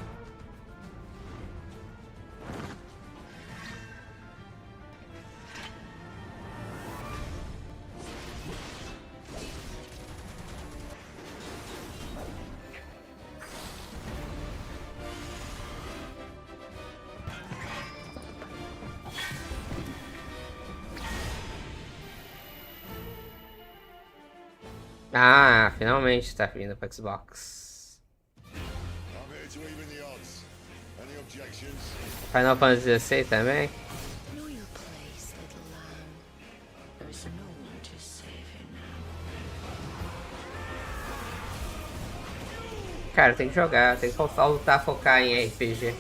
G: Ah, finalmente tá vindo pro Xbox. Final Fantasy XVI também?
N: Know your place, little lamb. There's no one to save you now.
G: Cara, tem que jogar, tem que voltar a focar em RPG.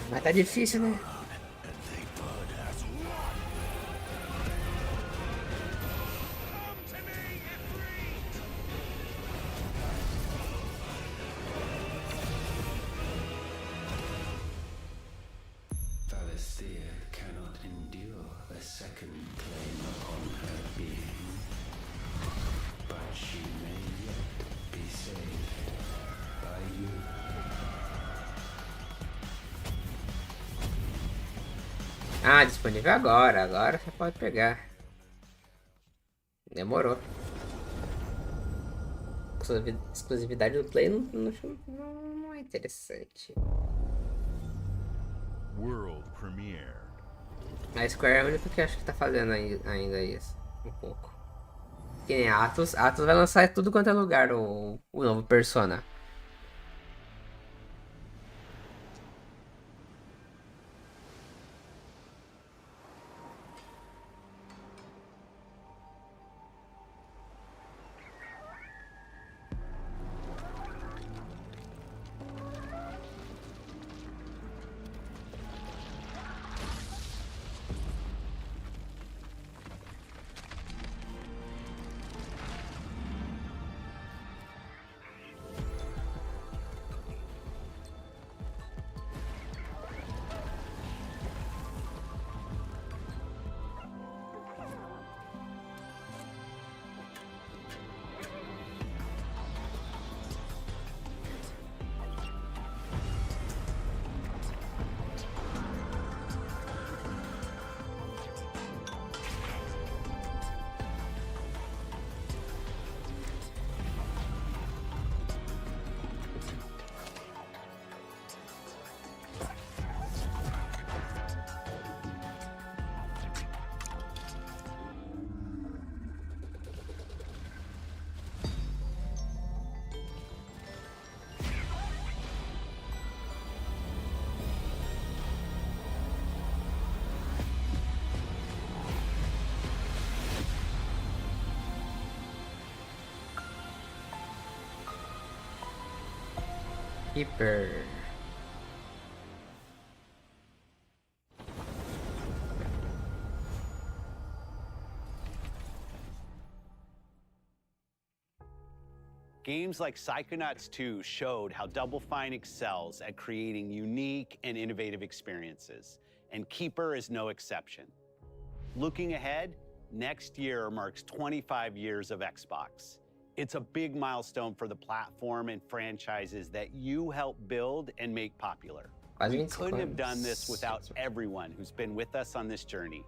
G: Mas tá difícil, né?
H: Valisthea cannot endure a second claim upon her being, but she may yet be saved by you.
G: Ah, disponível agora. Agora você pode pegar. Demorou. Exclusividade do Play não é interessante.
C: World premiere.
G: A Square é a única que acho que tá fazendo ainda isso. Um pouco. Que nem Atos. Atos vai lançar tudo quanto é lugar o novo Persona. Keeper.
O: Games like Psychonauts 2 showed how Double Fine excels at creating unique and innovative experiences, and Keeper is no exception. Looking ahead, next year marks 25 years of Xbox. It's a big milestone for the platform and franchises that you helped build and make popular. We couldn't have done this without everyone who's been with us on this journey.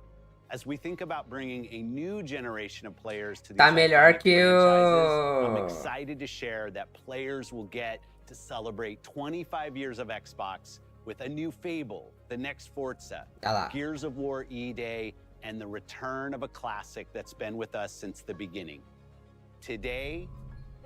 O: As we think about bringing a new generation of players to these
G: Tá melhor
O: iconic
G: que
O: franchises, I'm
G: o...
O: excited to share that players will get to celebrate 25 years of Xbox with a new Fable, the next Forza, Gears of War E-Day, and the return of a classic that's been with us since the beginning. Today,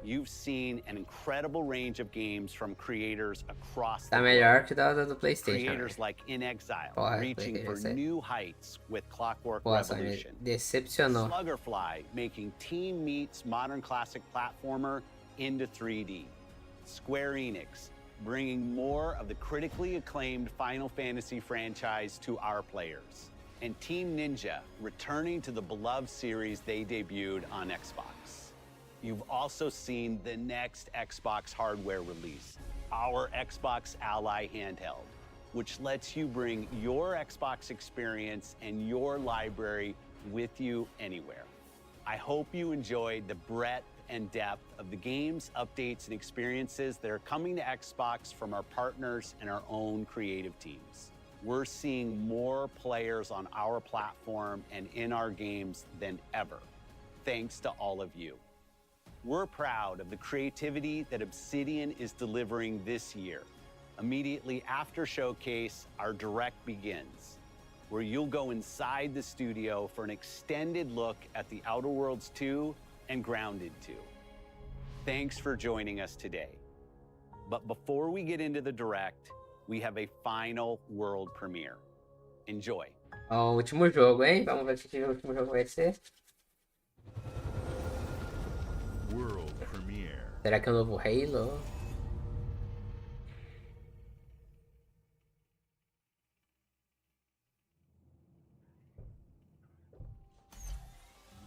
O: you've seen an incredible range of games from creators across the
G: Tá melhor que do PlayStation.
O: Creators like In Exile,
G: Porra,
O: reaching for
G: PlayStation.
O: new heights with Clockwork
G: Nossa, me
O: Revolution.
G: decepcionou.
O: Sluggerfly making Team Meat's modern classic platformer into 3D. Square Enix bringing more of the critically acclaimed Final Fantasy franchise to our players. And Team Ninja returning to the beloved series they debuted on Xbox. You've also seen the next Xbox hardware release, our Xbox Ally handheld, which lets you bring your Xbox experience and your library with you anywhere. I hope you enjoyed the breadth and depth of the games, updates, and experiences that are coming to Xbox from our partners and our own creative teams. We're seeing more players on our platform and in our games than ever, thanks to all of you. We're proud of the creativity that Obsidian is delivering this year. Immediately after Showcase, our Direct begins, where you'll go inside the studio for an extended look at The Outer Worlds 2 and Grounded 2. Thanks for joining us today. But before we get into the Direct, we have a final world premiere. Enjoy.
G: Ó, o último jogo, hein? Vamos ver o que o último jogo vai ser.
C: World premiere.
G: Será que é o novo Halo?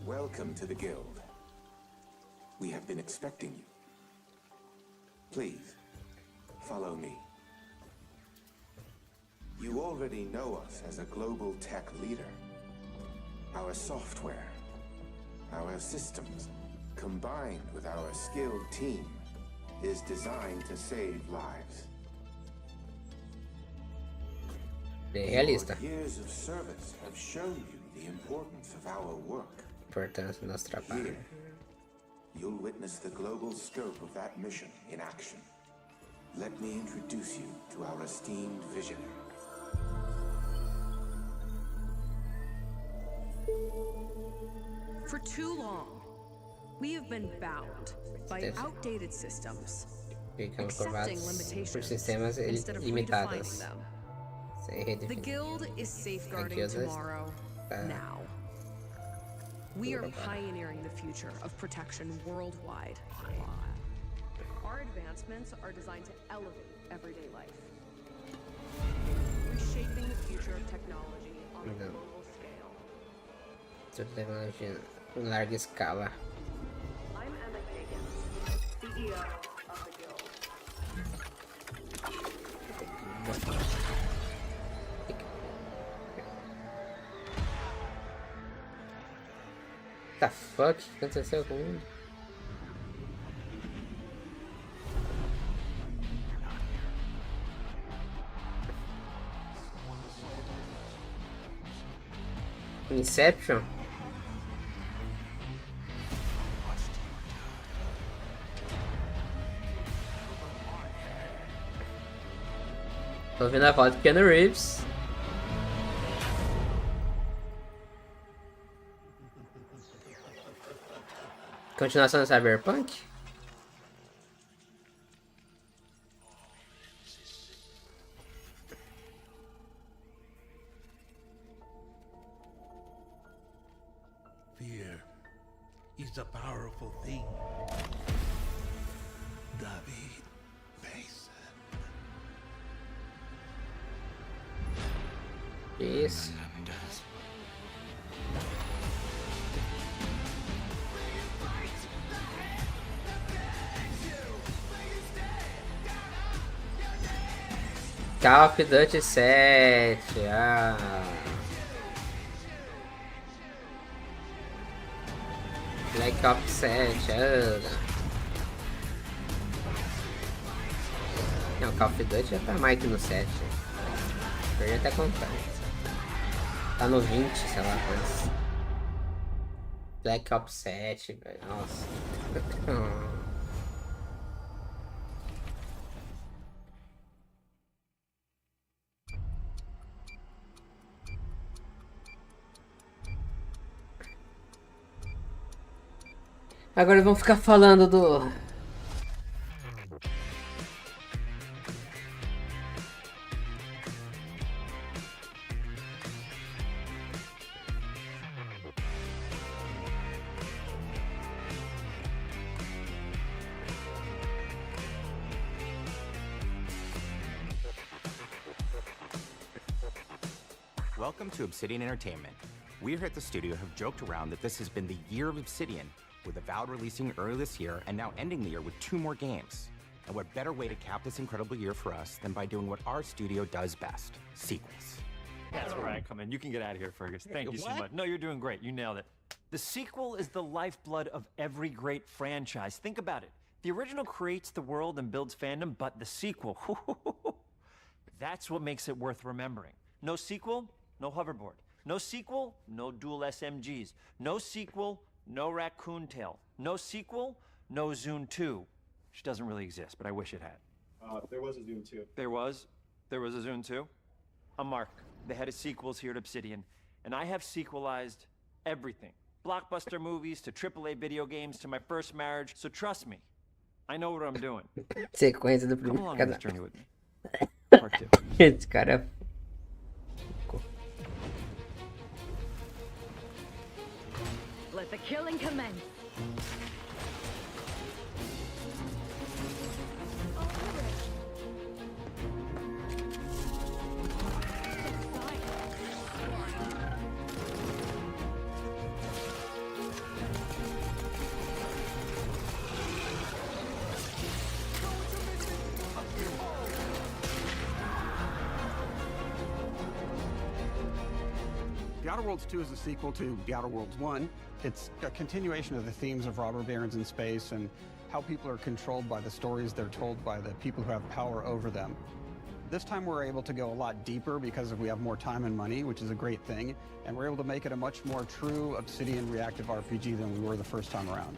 P: Welcome to the Guild. We have been expecting you. Please, follow me. You already know us as a global tech leader. Our software, our systems, combined with our skilled team, is designed to save lives.
G: Realista.
P: Your years of service have shown you the importance of our work.
G: Importância do nosso trabalho.
P: Here, you'll witness the global scope of that mission in action. Let me introduce you to our esteemed visionary.
Q: For too long, we have been bound by outdated systems,
G: Ficamos
Q: accepting
G: curvados por
Q: limitations
G: sistemas
Q: instead of
G: limitados.
Q: redefining them.
G: Sem
Q: The
G: redefinir.
Q: Guild is safeguarding
G: Guild is-
Q: tomorrow, now. We are pioneering the future of protection worldwide. Our advancements are designed to elevate everyday life, reshaping the future of technology on a
G: Então,
Q: global scale.
G: tudo tecnologia em larga escala.
Q: I'm Emma Kagan, CEO of the Guild.
G: The fuck? O que aconteceu com o mundo? Inception? Tô vendo a foto do Keanu Reeves. Continuação do Cyberpunk?
M: Fear is a powerful thing. David Mason.
G: Isso. Call of Duty 7. Ah. Black Ops 7. Não, Call of Duty já tá mais que no 7. Perdi até contar. Tá no 20, sei lá quantos. Black Ops 7, velho. Nossa. Agora vamos ficar falando do...
R: Welcome to Obsidian Entertainment. We here at the studio have joked around that this has been the year of Obsidian, with Avowed releasing early this year and now ending the year with 2 more games. And what better way to cap this incredible year for us than by doing what our studio does best, sequels.
S: That's where I come in. You can get out of here, Fergus. Thank you so much. No, you're doing great. You nailed it. The sequel is the lifeblood of every great franchise. Think about it. The original creates the world and builds fandom, but the sequel, that's what makes it worth remembering. No sequel, no hoverboard. No sequel, no dual SMGs. No sequel, no Raccoon Tail. No sequel, no Zune 2. Which doesn't really exist, but I wish it had.
T: There was a Zune 2.
S: There was? There was a Zune 2? I'm Mark, the head of sequels here at Obsidian, and I have sequelized everything. Blockbuster movies to AAA video games to my first marriage, so trust me, I know what I'm doing.
G: Sequência do
S: Come
G: primeiro
S: along on
G: canal.
S: this journey with me. Part 2.
G: Esse cara...
L: Let the killing commence.
U: The Outer Worlds 2 is a sequel to The Outer Worlds 1. It's a continuation of the themes of robber barons in space and how people are controlled by the stories they're told by the people who have power over them. This time we're able to go a lot deeper because we have more time and money, which is a great thing, and we're able to make it a much more true Obsidian reactive RPG than we were the first time around.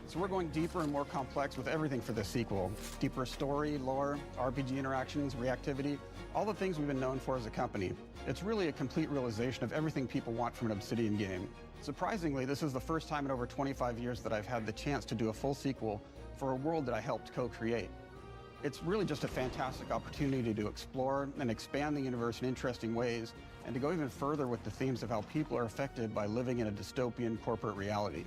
U: So we're going deeper and more complex with everything for this sequel. Deeper story, lore, RPG interactions, reactivity, all the things we've been known for as a company. It's really a complete realization of everything people want from an Obsidian game. Surprisingly, this is the first time in over 25 years that I've had the chance to do a full sequel for a world that I helped co-create. It's really just a fantastic opportunity to explore and expand the universe in interesting ways, and to go even further with the themes of how people are affected by living in a dystopian corporate reality.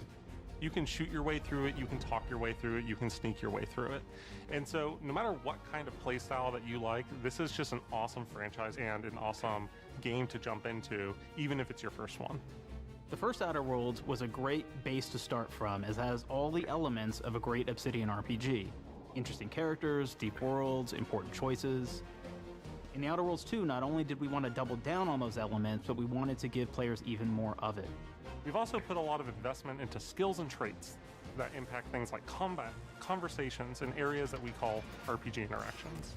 W: You can shoot your way through it, you can talk your way through it, you can sneak your way through it. And so no matter what kind of play style that you like, this is just an awesome franchise and an awesome game to jump into, even if it's your first one.
X: The first Outer Worlds was a great base to start from, as it has all the elements of a great Obsidian RPG. Interesting characters, deep worlds, important choices. In the Outer Worlds 2, not only did we want to double down on those elements, but we wanted to give players even more of it.
W: We've also put a lot of investment into skills and traits that impact things like combat, conversations, and areas that we call RPG interactions,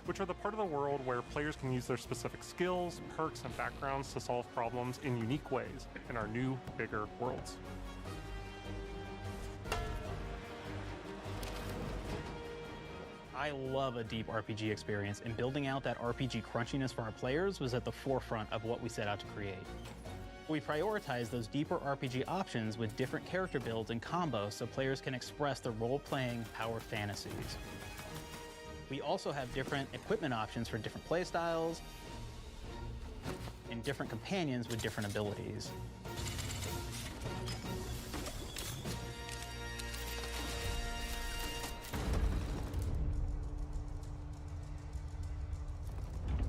W: which are the part of the world where players can use their specific skills, perks, and backgrounds to solve problems in unique ways in our new, bigger worlds.
X: I love a deep RPG experience, and building out that RPG crunchiness for our players was at the forefront of what we set out to create. We prioritize those deeper RPG options with different character builds and combos so players can express their role-playing power fantasies. We also have different equipment options for different playstyles and different companions with different abilities.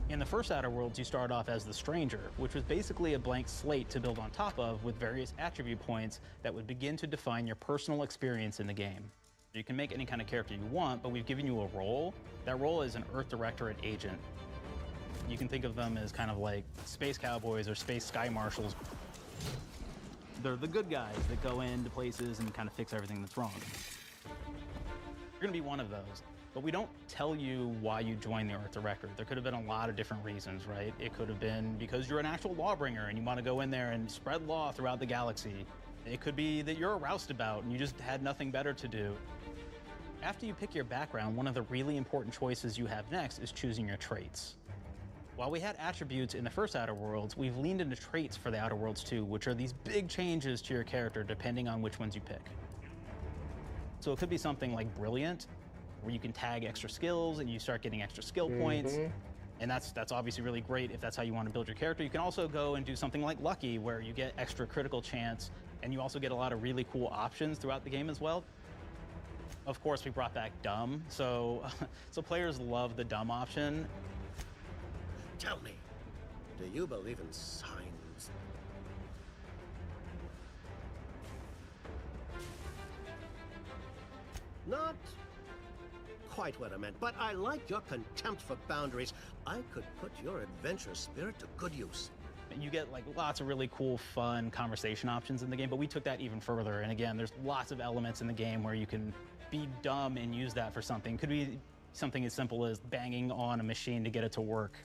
X: In the first Outer Worlds, you start off as the Stranger, which was basically a blank slate to build on top of with various attribute points that would begin to define your personal experience in the game. You can make any kind of character you want, but we've given you a role. That role is an Earth Directorate agent. You can think of them as kind of like space cowboys or space sky marshals. They're the good guys that go into places and kind of fix everything that's wrong. You're gonna be one of those. But we don't tell you why you joined the Earth Directorate. There could have been a lot of different reasons, right? It could have been because you're an actual lawbringer and you want to go in there and spread law throughout the galaxy. It could be that you're a roustabout and you just had nothing better to do. After you pick your background, one of the really important choices you have next is choosing your traits. While we had attributes in the first Outer Worlds, we've leaned into traits for the Outer Worlds too, which are these big changes to your character depending on which ones you pick. So it could be something like Brilliant, where you can tag extra skills and you start getting extra skill points. And that's obviously really great if that's how you want to build your character. You can also go and do something like Lucky, where you get extra critical chance, and you also get a lot of really cool options throughout the game as well. Of course, we brought back Dumb, so players love the Dumb option.
A: Tell me, do you believe in signs? Not quite what I meant, but I like your contempt for boundaries. I could put your adventurous spirit to good use.
X: You get like lots of really cool, fun conversation options in the game, but we took that even further. And again, there's lots of elements in the game where you can be dumb and use that for something. It could be something as simple as banging on a machine to get it to work.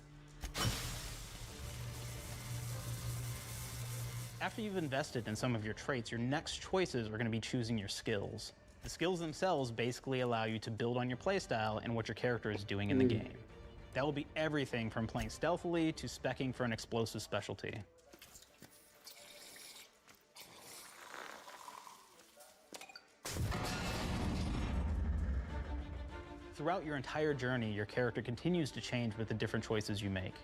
X: After you've invested in some of your traits, your next choices are going to be choosing your skills. The skills themselves basically allow you to build on your playstyle and what your character is doing in the game. That will be everything from playing stealthily to speccing for an explosive specialty. Throughout your entire journey, your character continues to change with the different choices you make.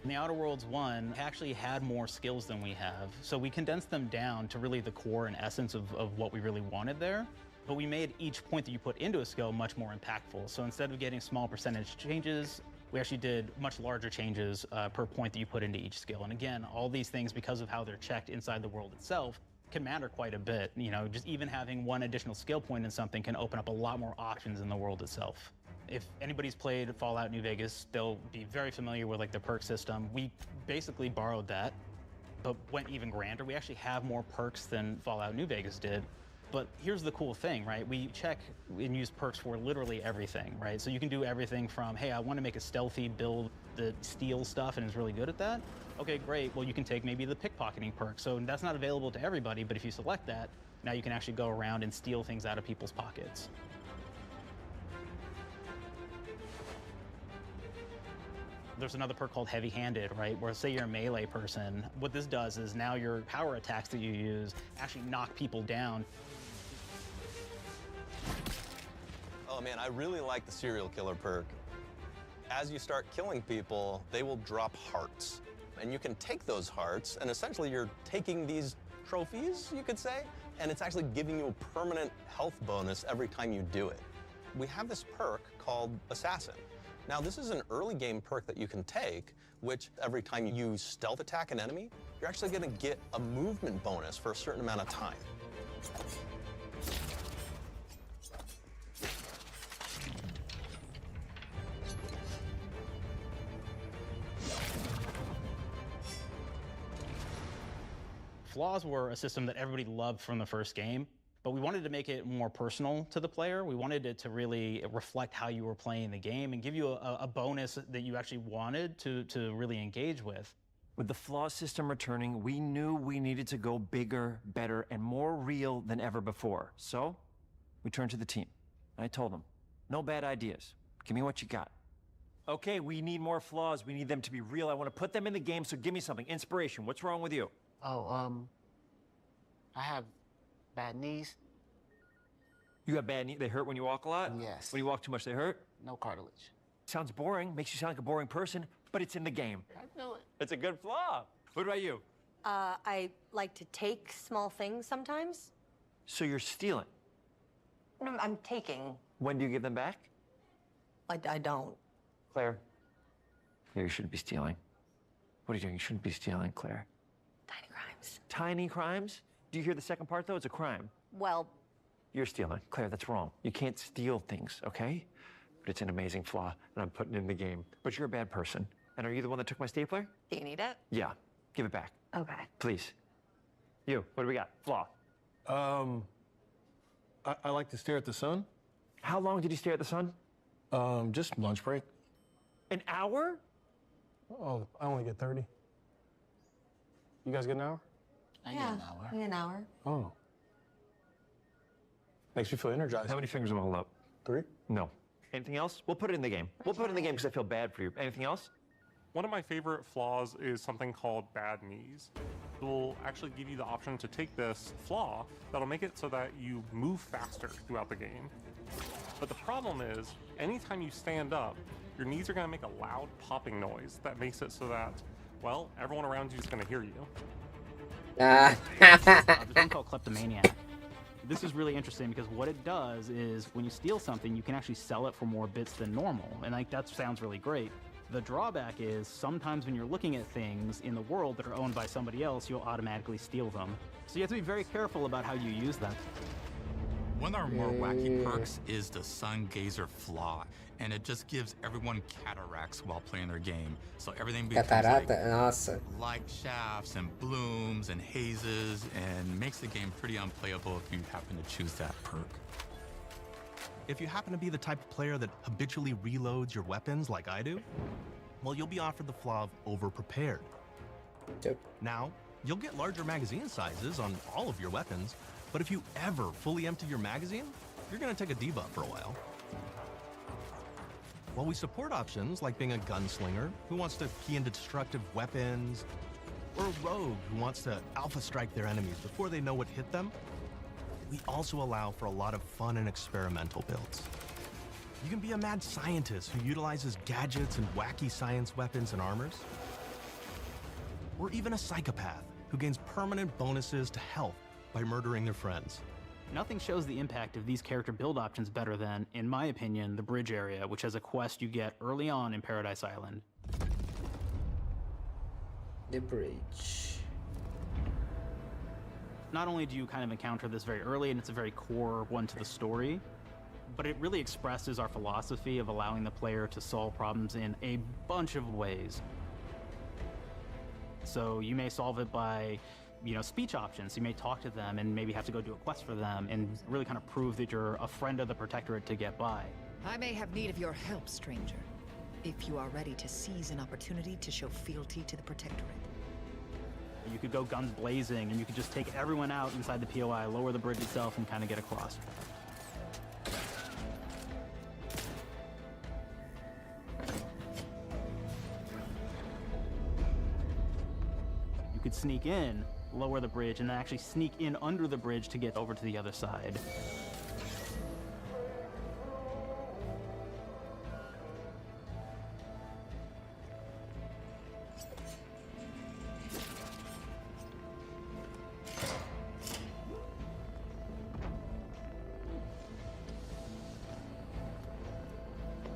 X: In the Outer Worlds 1, we actually had more skills than we have, so we condensed them down to really the core and essence of what we really wanted there. But we made each point that you put into a skill much more impactful. So instead of getting small percentage changes, we actually did much larger changes per point that you put into each skill. And again, all these things, because of how they're checked inside the world itself, can matter quite a bit. You know, just even having one additional skill point in something can open up a lot more options in the world itself. If anybody's played Fallout New Vegas, they'll be very familiar with like the perk system. We basically borrowed that, but went even grander. We actually have more perks than Fallout New Vegas did. But here's the cool thing, right? We check and use perks for literally everything, right? So you can do everything from, hey, I want to make a stealthy build that steals stuff and is really good at that. Okay, great. Well, you can take maybe the pickpocketing perk. So that's not available to everybody, but if you select that, now you can actually go around and steal things out of people's pockets. There's another perk called Heavy Handed, right? Where say you're a melee person, what this does is now your power attacks that you use actually knock people down.
B: Oh man, I really like the serial killer perk. As you start killing people, they will drop hearts. And you can take those hearts, and essentially you're taking these trophies, you could say, and it's actually giving you a permanent health bonus every time you do it. We have this perk called Assassin. Now, this is an early game perk that you can take, which every time you stealth attack an enemy, you're actually going to get a movement bonus for a certain amount of time.
X: Flaws were a system that everybody loved from the first game, but we wanted to make it more personal to the player. We wanted it to really reflect how you were playing the game and give you a bonus that you actually wanted to really engage with.
S: With the flaw system returning, we knew we needed to go bigger, better, and more real than ever before. So, we turned to the team. I told them, no bad ideas. Give me what you got. Okay, we need more flaws. We need them to be real. I want to put them in the game, so give me something. Inspiration, what's wrong with you?
D: Oh, I have bad knees.
S: You got bad knees? They hurt when you walk a lot?
D: Yes.
S: When you walk too much, they hurt?
D: No cartilage.
S: Sounds boring. Makes you sound like a boring person, but it's in the game.
D: I know it.
S: It's a good flaw. What about you?
J: I like to take small things sometimes.
S: So you're stealing?
J: No, I'm taking.
S: When do you give them back?
J: I don't.
S: Claire, Yeah, you shouldn't be stealing. What are you doing? You shouldn't be stealing, Claire.
J: Tiny crimes.
S: Tiny crimes? Do you hear the second part, though? It's a crime.
J: Well,
S: You're stealing. Claire, that's wrong. You can't steal things, okay? But it's an amazing flaw, and I'm putting it in the game. But you're a bad person. And are you the one that took my stapler?
J: do you need it?
S: Yeah. Give it back.
J: Okay.
S: Please. You, what do we got? Flaw.
E: I like to stare at the sun.
S: How long did you stare at the sun?
E: Just lunch break.
S: An hour?
E: Oh, I only get 30. You guys get an hour?
J: I get an hour.
E: Oh. Makes me feel energized.
S: How many fingers am I holding up?
E: 3?
S: No. Anything else? We'll put it in the game. We'll put it in the game because I feel bad for you. Anything else?
W: One of my favorite flaws is something called bad knees. It will actually give you the option to take this flaw that'll make it so that you move faster throughout the game. But the problem is, anytime you stand up, your knees are going to make a loud popping noise that makes it so that, well, everyone around you is going to hear you.
X: There's one called Kleptomaniac. This is really interesting because what it does is when you steal something, you can actually sell it for more bits than normal. And like that sounds really great. The drawback is sometimes when you're looking at things in the world that are owned by somebody else, you'll automatically steal them. So you have to be very careful about how you use them.
F: One of our more wacky perks is the Sun Gazer Flaw, and it just gives everyone cataracts while playing their game. So everything becomes
G: Catarata, nossa.
F: light shafts and blooms and hazes, and makes the game pretty unplayable if you happen to choose that perk.
I: If you happen to be the type of player that habitually reloads your weapons like I do, well, you'll be offered the flaw of over-prepared. Now, you'll get larger magazine sizes on all of your weapons, but if you ever fully empty your magazine, you're gonna take a debuff for a while. While we support options like being a gunslinger who wants to key into destructive weapons, or a rogue who wants to alpha strike their enemies before they know what hit them, we also allow for a lot of fun and experimental builds. You can be a mad scientist who utilizes gadgets and wacky science weapons and armors, or even a psychopath who gains permanent bonuses to health by murdering their friends.
X: Nothing shows the impact of these character build options better than, in my opinion, the bridge area, which has a quest you get early on in Paradise Island.
G: The bridge.
X: Not only do you kind of encounter this very early, and it's a very core one to the story, but it really expresses our philosophy of allowing the player to solve problems in a bunch of ways. So you may solve it by, speech options. You may talk to them and maybe have to go do a quest for them and really kind of prove that you're a friend of the Protectorate to get by.
V: I may have need of your help, stranger, if you are ready to seize an opportunity to show fealty to the Protectorate.
X: You could go guns blazing, and you could just take everyone out inside the POI, lower the bridge itself, and kind of get across. You could sneak in, lower the bridge, and then actually sneak in under the bridge to get over to the other side.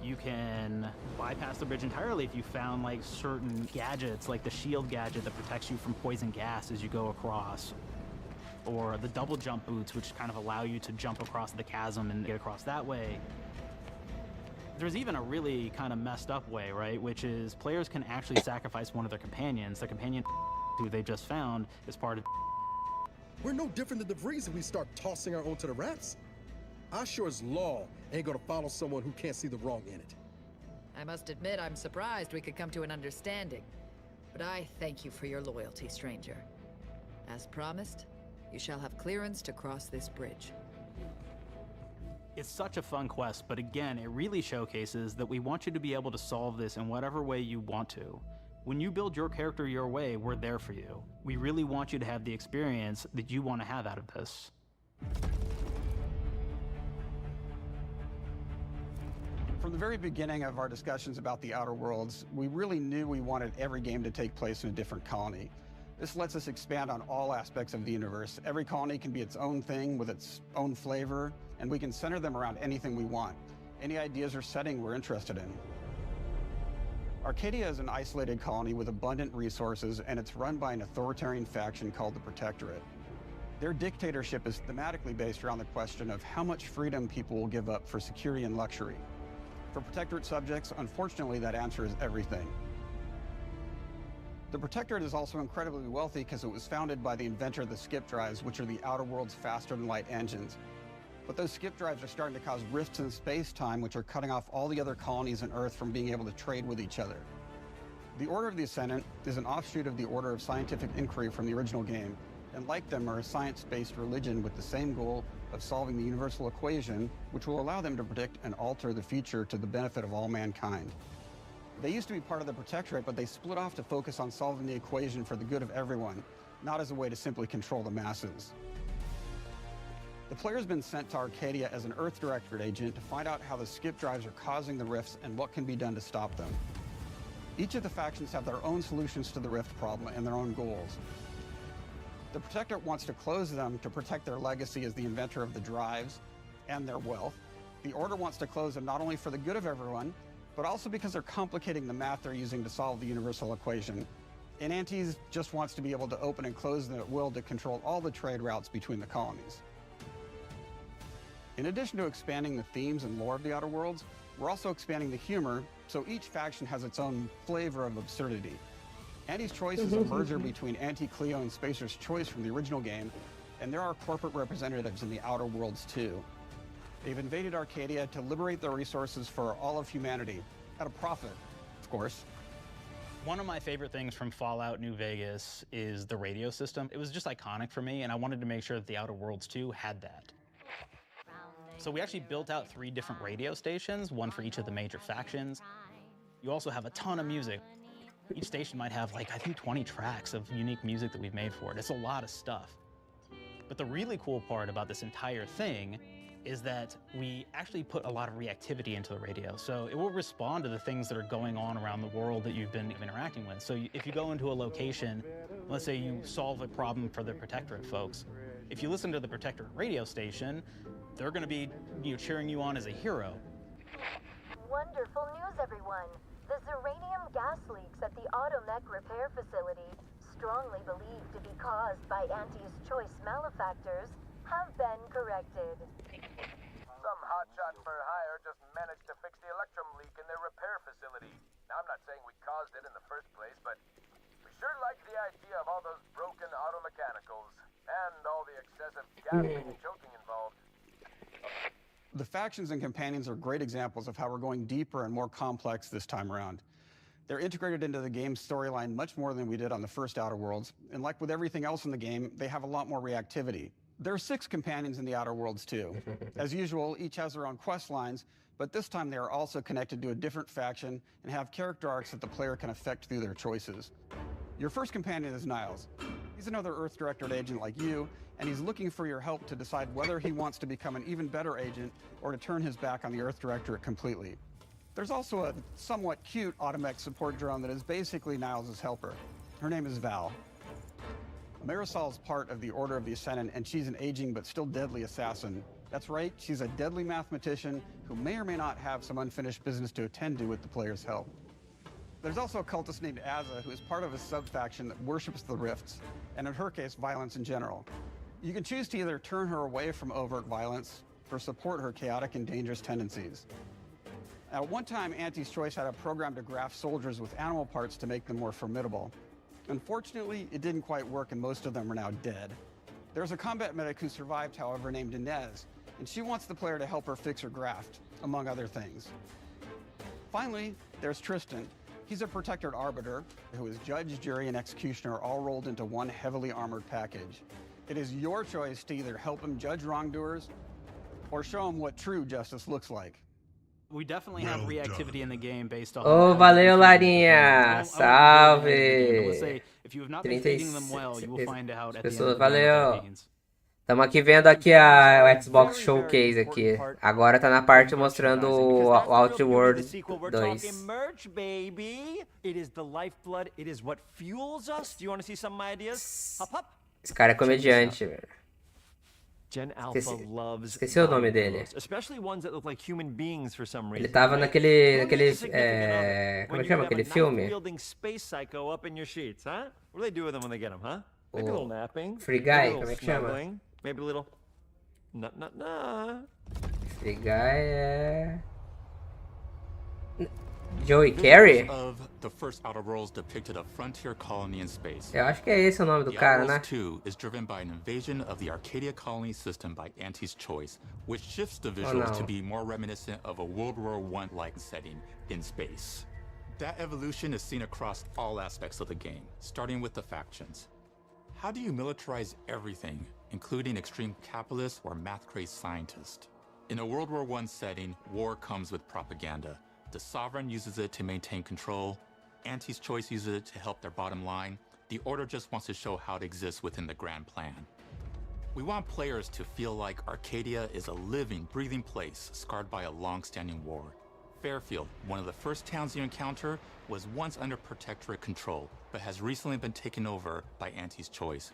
X: You can bypass the bridge entirely if you found like certain gadgets, like the shield gadget that protects you from poison gas as you go across, or the double jump boots, which kind of allow you to jump across the chasm and get across that way. There's even a really kind of messed up way, right? Which is players can actually sacrifice one of their companions. The companion who they just found is part of.
Y: We're no different than the Breeze if we start tossing our own to the Raps. I sure as law ain't gonna follow someone who can't see the wrong in it.
Z: I must admit I'm surprised we could come to an understanding. But I thank you for your loyalty, stranger. As promised, you shall have clearance to cross this bridge.
X: It's such a fun quest, but again, it really showcases that we want you to be able to solve this in whatever way you want to. When you build your character your way, we're there for you. We really want you to have the experience that you want to have out of this.
U: From the very beginning of our discussions about the Outer Worlds, we really knew we wanted every game to take place in a different colony. This lets us expand on all aspects of the universe. Every colony can be its own thing with its own flavor, and we can center them around anything we want. Any ideas or setting we're interested in. Arcadia is an isolated colony with abundant resources, and it's run by an authoritarian faction called the Protectorate. Their dictatorship is thematically based around the question of how much freedom people will give up for security and luxury. For Protectorate subjects, unfortunately, that answer is everything. The Protectorate is also incredibly wealthy because it was founded by the inventor of the skip drives, which are the Outer World's faster-than-light engines. But those skip drives are starting to cause rifts in space-time, which are cutting off all the other colonies on Earth from being able to trade with each other. The Order of the Ascendant is an offshoot of the Order of Scientific Inquiry from the original game, and like them are a science-based religion with the same goal of solving the universal equation, which will allow them to predict and alter the future to the benefit of all mankind. They used to be part of the Protectorate, but they split off to focus on solving the equation for the good of everyone, not as a way to simply control the masses. The player's been sent to Arcadia as an Earth Directorate agent to find out how the skip drives are causing the rifts and what can be done to stop them. Each of the factions have their own solutions to the rift problem and their own goals. The Protectorate wants to close them to protect their legacy as the inventor of the drives and their wealth. The Order wants to close them not only for the good of everyone, but also because they're complicating the math they're using to solve the universal equation. And Antes just wants to be able to open and close them at will to control all the trade routes between the colonies. In addition to expanding the themes and lore of the Outer Worlds, we're also expanding the humor, so each faction has its own flavor of absurdity. Anti's Choice is a merger between Anti-Cleo and Spacer's Choice from the original game, and there are corporate representatives in the Outer Worlds too. They've invaded Arcadia to liberate their resources for all of humanity, at a profit, of course.
X: One of my favorite things from Fallout New Vegas is the radio system. It was just iconic for me, and I wanted to make sure that the Outer Worlds 2 had that. So we actually built out 3 different radio stations, one for each of the major factions. You also have a ton of music. Each station might have, like, I think 20 tracks of unique music that we've made for it. It's a lot of stuff. But the really cool part about this entire thing is that we actually put a lot of reactivity into the radio. So it will respond to the things that are going on around the world that you've been interacting with. So if you go into a location, let's say you solve a problem for the Protectorate folks, if you listen to the Protectorate radio station, they're going to be cheering you on as a hero.
C: Wonderful news, everyone. The Zeranium gas leaks at the Automech repair facility, strongly believed to be caused by Anti's Choice malefactors, have been corrected.
H: Some hotshot for hire just managed to fix the electrum leak in their repair facility. Now, I'm not saying we caused it in the first place, but we sure like the idea of all those broken automechanicals and all the excessive gasping and choking involved.
U: The factions and companions are great examples of how we're going deeper and more complex this time around. They're integrated into the game's storyline much more than we did on the first Outer Worlds, and like with everything else in the game, they have a lot more reactivity. There are 6 companions in the Outer Worlds too. As usual, each has their own quest lines, but this time they are also connected to a different faction and have character arcs that the player can affect through their choices. Your first companion is Niles. He's another Earth Directorate agent like you, and he's looking for your help to decide whether he wants to become an even better agent or to turn his back on the Earth Directorate completely. There's also a somewhat cute Automech support drone that is basically Niles' helper. Her name is Val. Marisol's part of the Order of the Ascendant, and she's an aging but still deadly assassin. That's right, she's a deadly mathematician who may or may not have some unfinished business to attend to with the player's help. There's also a cultist named Azza, who is part of a sub-faction that worships the rifts, and in her case, violence in general. You can choose to either turn her away from overt violence or support her chaotic and dangerous tendencies. At one time, Anti's Choice had a program to graft soldiers with animal parts to make them more formidable. Unfortunately, it didn't quite work and most of them are now dead. There's a combat medic who survived, however, named Inez, and she wants the player to help her fix her graft, among other things. Finally, there's Tristan. He's a Protectorate arbiter who is judge, jury, and executioner all rolled into one heavily armored package. It is your choice to either help him judge wrongdoers or show him what true justice looks like.
X: We definitely have reactivity in the game based off.
G: Oh, valeu, Larinha! Salve!
X: Let's say if you have not been feeding them well, you will find out at the end
G: Pessoas,
X: of the game what that
G: valeu!
X: means.
G: Estamos aqui vendo aqui o Xbox Showcase aqui. Agora tá na parte mostrando o Outworld 2.
S: Merch, baby. It is the lifeblood. It is what fuels us. Do you want to see some ideas? Hop, hop.
G: Esse cara é comediante, velho.
S: Gen Alpha loves
G: Esqueci o nome dele.
S: worlds, especially ones that look like human beings for some reason.
G: Ele tava
S: right?
G: naquele
S: Who needs a significant other
G: como
S: when
G: é que
S: you
G: chama
S: have a
G: aquele filme?
S: knife-wielding space psycho up in your sheets, huh? What do they do with them when they get them, huh? Maybe a little napping.
G: Free
S: maybe
G: Guy,
S: a little
G: como é que chama?
S: snuggling, maybe a little nah.
G: Free Guy é Joey Carey?
F: Of the first Outer Worlds depicted a frontier colony in space.
G: Eu acho que é esse o nome do
F: The
G: cara,
F: Outer
G: né?
F: Worlds 2 is driven by an invasion of the Arcadia colony system by Anti's Choice, which shifts the visuals to be more reminiscent of a World War I-like setting in space. That evolution is seen across all aspects of the game, starting with the factions. How do you militarize everything, including extreme capitalists or math-crazed scientists? In a World War I setting, war comes with propaganda. The Sovereign uses it to maintain control. Anti's Choice uses it to help their bottom line. The Order just wants to show how it exists within the grand plan. We want players to feel like Arcadia is a living, breathing place scarred by a long-standing war. Fairfield, one of the first towns you encounter, was once under Protectorate control, but has recently been taken over by Anti's Choice.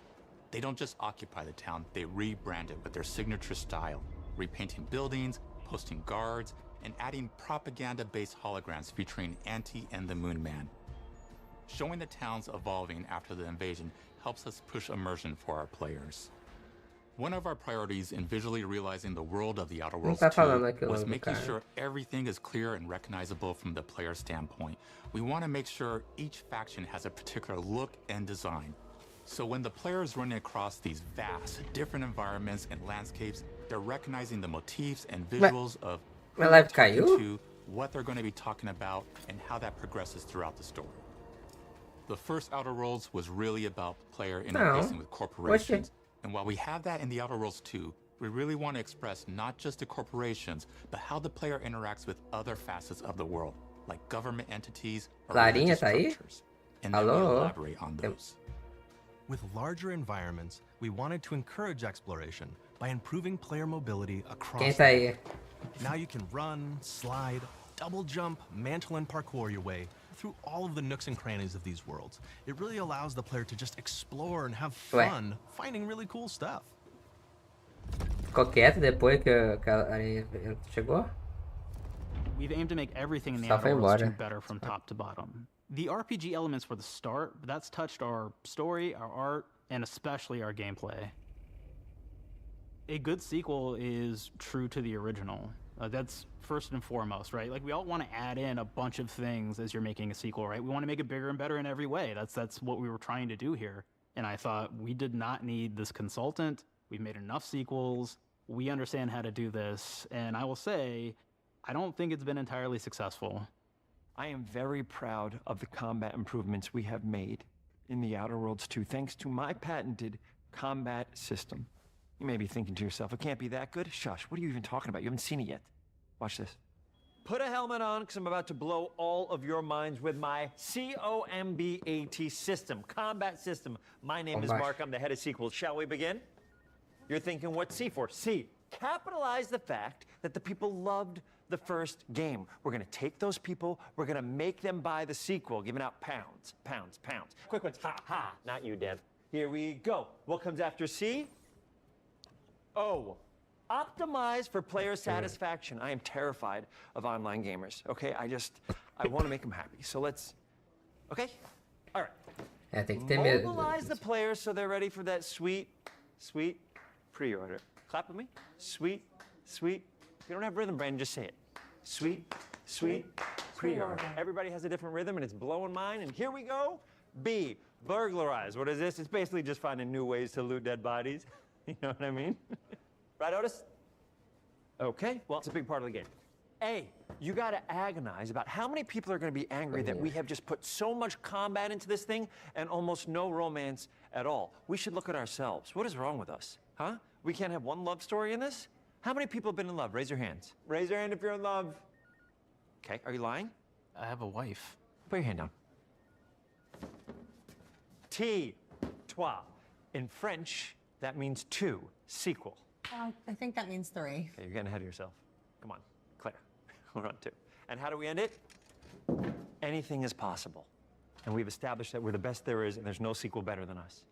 F: They don't just occupy the town, they rebrand it with their signature style, repainting buildings, posting guards, and adding propaganda-based holograms featuring Anti and the Moon Man. Showing the towns evolving after the invasion helps us push immersion for our players. One of our priorities in visually realizing the world of the Outer Worlds 2 was making sure everything is clear and recognizable from the player standpoint. We want to make sure each faction has a particular look and design. So when the player is running across these vast, different environments and landscapes, they're recognizing the motifs and visuals of who they're talking to, what they're going to be talking about, and how that progresses throughout the story. The first Outer Worlds was really about player interfacing with corporations. And while we have that in the Outer Worlds 2, we really want to express not just the corporations, but how the player interacts with other facets of the world, like government entities or religious structures. And then we elaborate on those.
I: With larger environments, we wanted to encourage exploration by improving player mobility across the world. Now you can run, slide, double jump, mantle and parkour your way through all of the nooks and crannies of these worlds. It really allows the player to just explore and have fun finding really cool stuff.
G: Ficou quieto depois que a areia chegou?
X: We've aimed to make everything in the Outer Worlds 2 better from top to bottom. The RPG elements were the start, but that's touched our story, our art, and especially our gameplay. A good sequel is true to the original. That's first and foremost, right? Like, we all want to add in a bunch of things as you're making a sequel, right? We want to make it bigger and better in every way. That's what we were trying to do here. And I thought, we did not need this consultant. We've made enough sequels. We understand how to do this. And I will say, I don't think it's been entirely successful.
S: I am very proud of the combat improvements we have made in the Outer Worlds 2, thanks to my patented combat system. You may be thinking to yourself, it can't be that good. Shush, what are you even talking about? You haven't seen it yet. Watch this. Put a helmet on, because I'm about to blow all of your minds with my COMBAT system, combat system. My name is Mark, I'm the head of sequels. Shall we begin? You're thinking, what's C for? C, capitalize the fact that the people loved the first game. We're gonna take those people, we're gonna make them buy the sequel, giving out pounds, pounds, pounds. Quick ones, ha, ha, not you, Dev. Here we go. What comes after C? O, optimize for player satisfaction. I am terrified of online gamers, okay? I wanna make them happy, so let's, okay? All right. Mobilize the players so they're ready for that sweet, sweet pre-order. Clap with me. Sweet, sweet. If you don't have rhythm, Brandon, just say it. Sweet, sweet pre-order. Everybody has a different rhythm, and it's blowing mine. And here we go. B, burglarize. What is this? It's basically just finding new ways to loot dead bodies. You know what I mean? Right, Otis? Okay, well, it's a big part of the game. A, you gotta agonize about how many people are gonna be angry that we have just put so much combat into this thing and almost no romance at all. We should look at ourselves. What is wrong with us, huh? We can't have one love story in this? How many people have been in love? Raise your hands. Raise your hand if you're in love. Okay, are you lying?
X: I have a wife.
S: Put your hand down. T, toi. In French, that means two, sequel.
J: I think that means 3.
S: Okay, you're getting ahead of yourself. Come on, Claire. We're on 2. And how do we end it? Anything is possible. And we've established that we're the best there is, and there's no sequel better than us.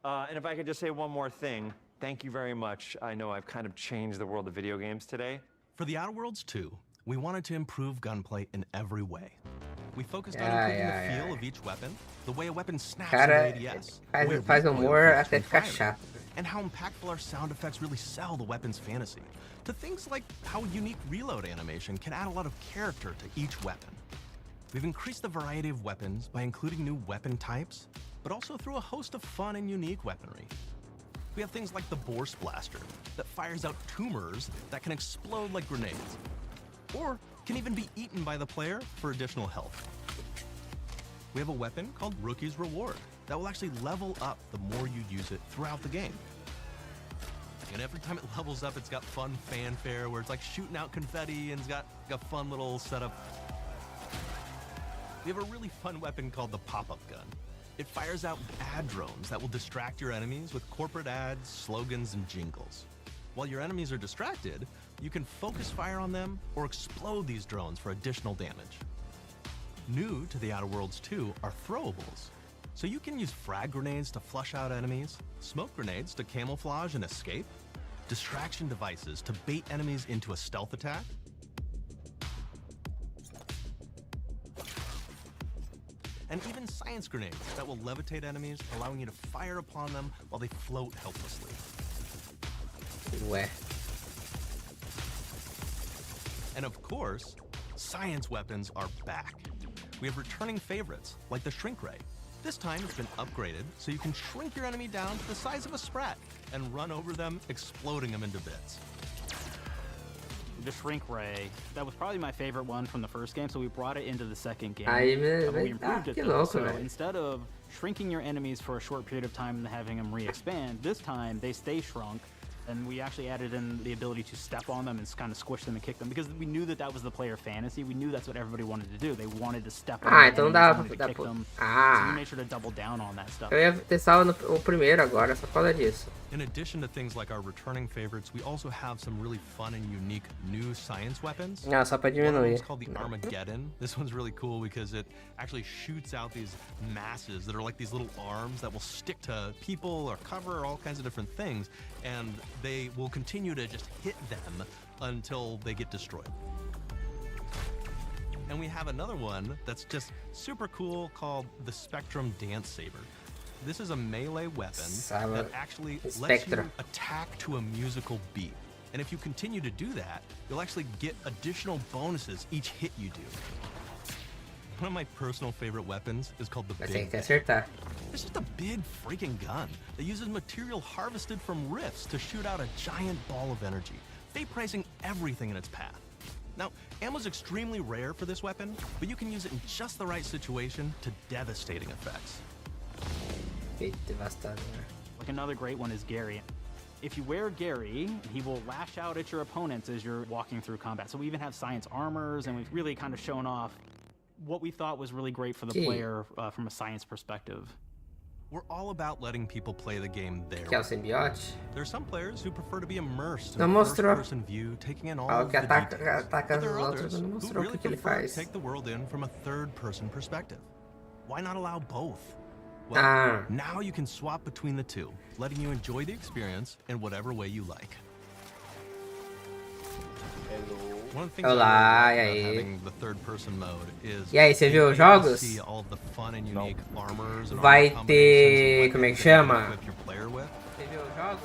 S: And if I could just say one more thing, Thank you very much. I know I've kind of changed the world of video games today.
I: For The Outer Worlds 2, we wanted to improve gunplay in every way. We focused on improving the feel of each weapon, the way a weapon snaps in the ADS,
G: faz humor até ficar chato.
I: and how impactful our sound effects really sell the weapon's fantasy, to things like how unique reload animation can add a lot of character to each weapon. We've increased the variety of weapons by including new weapon types, but also through a host of fun and unique weaponry. We have things like the Bourse Blaster that fires out tumors that can explode like grenades, or can even be eaten by the player for additional health. We have a weapon called Rookie's Reward that will actually level up the more you use it throughout the game. And every time it levels up, it's got fun fanfare where it's like shooting out confetti and it's got a fun little setup. We have a really fun weapon called the Pop-Up Gun. It fires out ad drones that will distract your enemies with corporate ads, slogans, and jingles. While your enemies are distracted, you can focus fire on them or explode these drones for additional damage. New to The Outer Worlds 2 are throwables. So you can use frag grenades to flush out enemies, smoke grenades to camouflage and escape, distraction devices to bait enemies into a stealth attack, and even science grenades that will levitate enemies, allowing you to fire upon them while they float helplessly.
G: Ué.
I: And of course, science weapons are back. We have returning favorites, like the Shrink Ray. This time it's been upgraded, so you can shrink your enemy down to the size of a sprat and run over them, exploding them into bits.
X: The Shrink Ray, that was probably my favorite one from the first game, so we brought it into the second game.
G: Aí
X: We improved it
G: que
X: though.
G: louco,
X: So
G: velho.
X: instead of shrinking your enemies for a short period of time and having them re-expand, this time they stay shrunk, and we actually added in the ability to step on them and kind of squish them and kick them, because we knew that was the player fantasy. We knew that's what everybody wanted to do. They wanted to step on the
G: Então
X: enemies,
G: dá
X: wanted to
G: pra...
X: kick them. So
G: Ah,
X: we made sure to double down on that stuff.
G: eu ia testar o primeiro agora, só por causa disso.
I: In addition to things like our returning favorites, we also have some really fun and unique new science weapons.
G: Não, só pra
I: One of them
G: diminuir.
I: is called the Armageddon. This one's really cool because it actually shoots out these masses that are like these little arms that will stick to people or cover or all kinds of different things, and they will continue to just hit them until they get destroyed. And we have another one that's just super cool called the Spectrum Dance Saber. This is a melee weapon that actually lets
G: Spectrum.
I: you attack to a musical beat. And if you continue to do that, you'll actually get additional bonuses each hit you do. One of my personal favorite weapons is called the
G: Mas
I: Big
G: tem que
I: Bang.
G: acertar.
I: It's just a big freaking gun that uses material harvested from rifts to shoot out a giant ball of energy, vaporizing everything in its path. Now, ammo's extremely rare for this weapon, but you can use it in just the right situation to devastating effects.
G: Feito devastador.
X: Like another great one is Gary. If you wear Gary, he will lash out at your opponents as you're walking through combat. So we even have science armors, and we've really kind of shown off what we thought was really great for the player from a science perspective.
I: We're all about letting people play the game their
G: Que é o
I: way.
G: simbiote?
I: There are some players who prefer to be immersed in
G: Não
I: a
G: mostrou.
I: first-person view, taking in all
G: Ah, o
I: of
G: que
I: the
G: ataca
I: details.
G: ataca
I: But
G: os
I: there are
G: outros,
I: others
G: não
I: who
G: mostrou o
I: really
G: que ele
I: prefer to
G: faz.
I: take the world in from a third-person perspective. Why not allow both? Well,
G: Ah.
I: now you can swap between the two, letting you enjoy the experience in whatever way you like. One of the things
G: Olá,
I: I
G: e
I: really like about
G: aí?
I: having the third-person mode is
G: E aí, você viu os
I: being able to
G: jogos?
I: see all of the fun and unique armors and
G: Vai
I: armor
G: ter...
I: combinations
G: Como é que
I: that you can
G: chama?
I: equip your player with.
G: Você viu os jogos?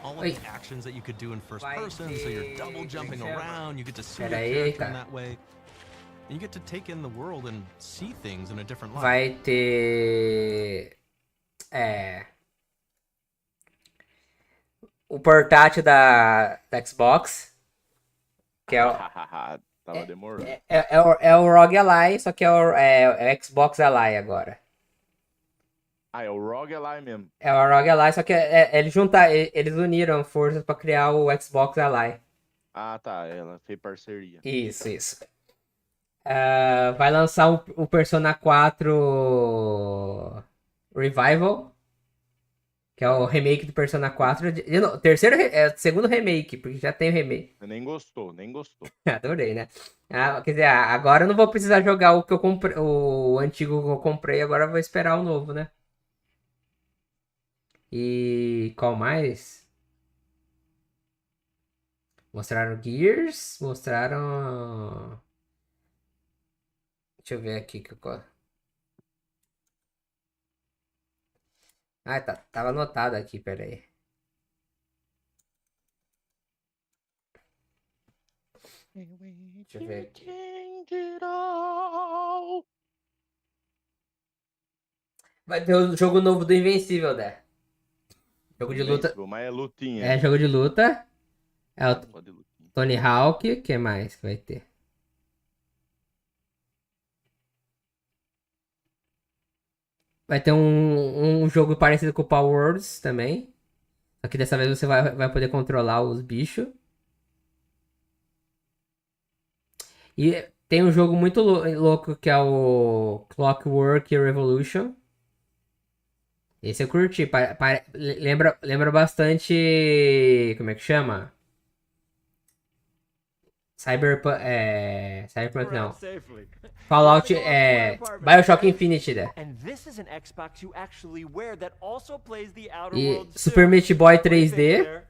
I: All of
G: Oi.
I: the actions that you could do in first
G: Vai
I: person, so you're
G: ter-
I: double jumping
G: como é que chama?
I: around, you get to see
G: Pera
I: your
G: aí,
I: character in
G: cara.
I: that way. And you get to take in the world and see things in a different light.
G: Vai ter... O portátil da Xbox. Que é o...
K: Tava demorando.
G: É o ROG Ally, só que é o Xbox Ally agora.
K: Ah, é o ROG Ally mesmo.
G: É o ROG Ally, só que eles uniram forças pra criar o Xbox Ally.
K: Ah, tá. Ela fez parceria.
G: Isso. Vai lançar o Persona 4 Revival, que é o remake do Persona 4. Segundo remake, porque já tem o remake.
K: Nem gostou.
G: Adorei, né? Quer dizer, agora eu não vou precisar jogar o que eu comprei, o antigo que eu comprei, agora eu vou esperar o novo, né? E qual mais? Mostraram Gears, mostraram... Deixa eu ver aqui que eu... Ah, tá, tava anotado aqui, peraí. Deixa eu ver aqui. Vai ter o jogo novo do Invencível, né? Jogo de luta.
K: Mas é lutinha.
G: É jogo de luta. É o Tony Hawk. O que mais que vai ter? Vai ter um jogo parecido com o Power Worlds também. Só que dessa vez você vai poder controlar os bichos. E tem um jogo muito louco que é o Clockwork Revolution. Esse eu curti. Lembra bastante... Como é que chama? Cyberpunk não. Fallout, Bioshock Infinite, né? E Super Meat Boy 3D.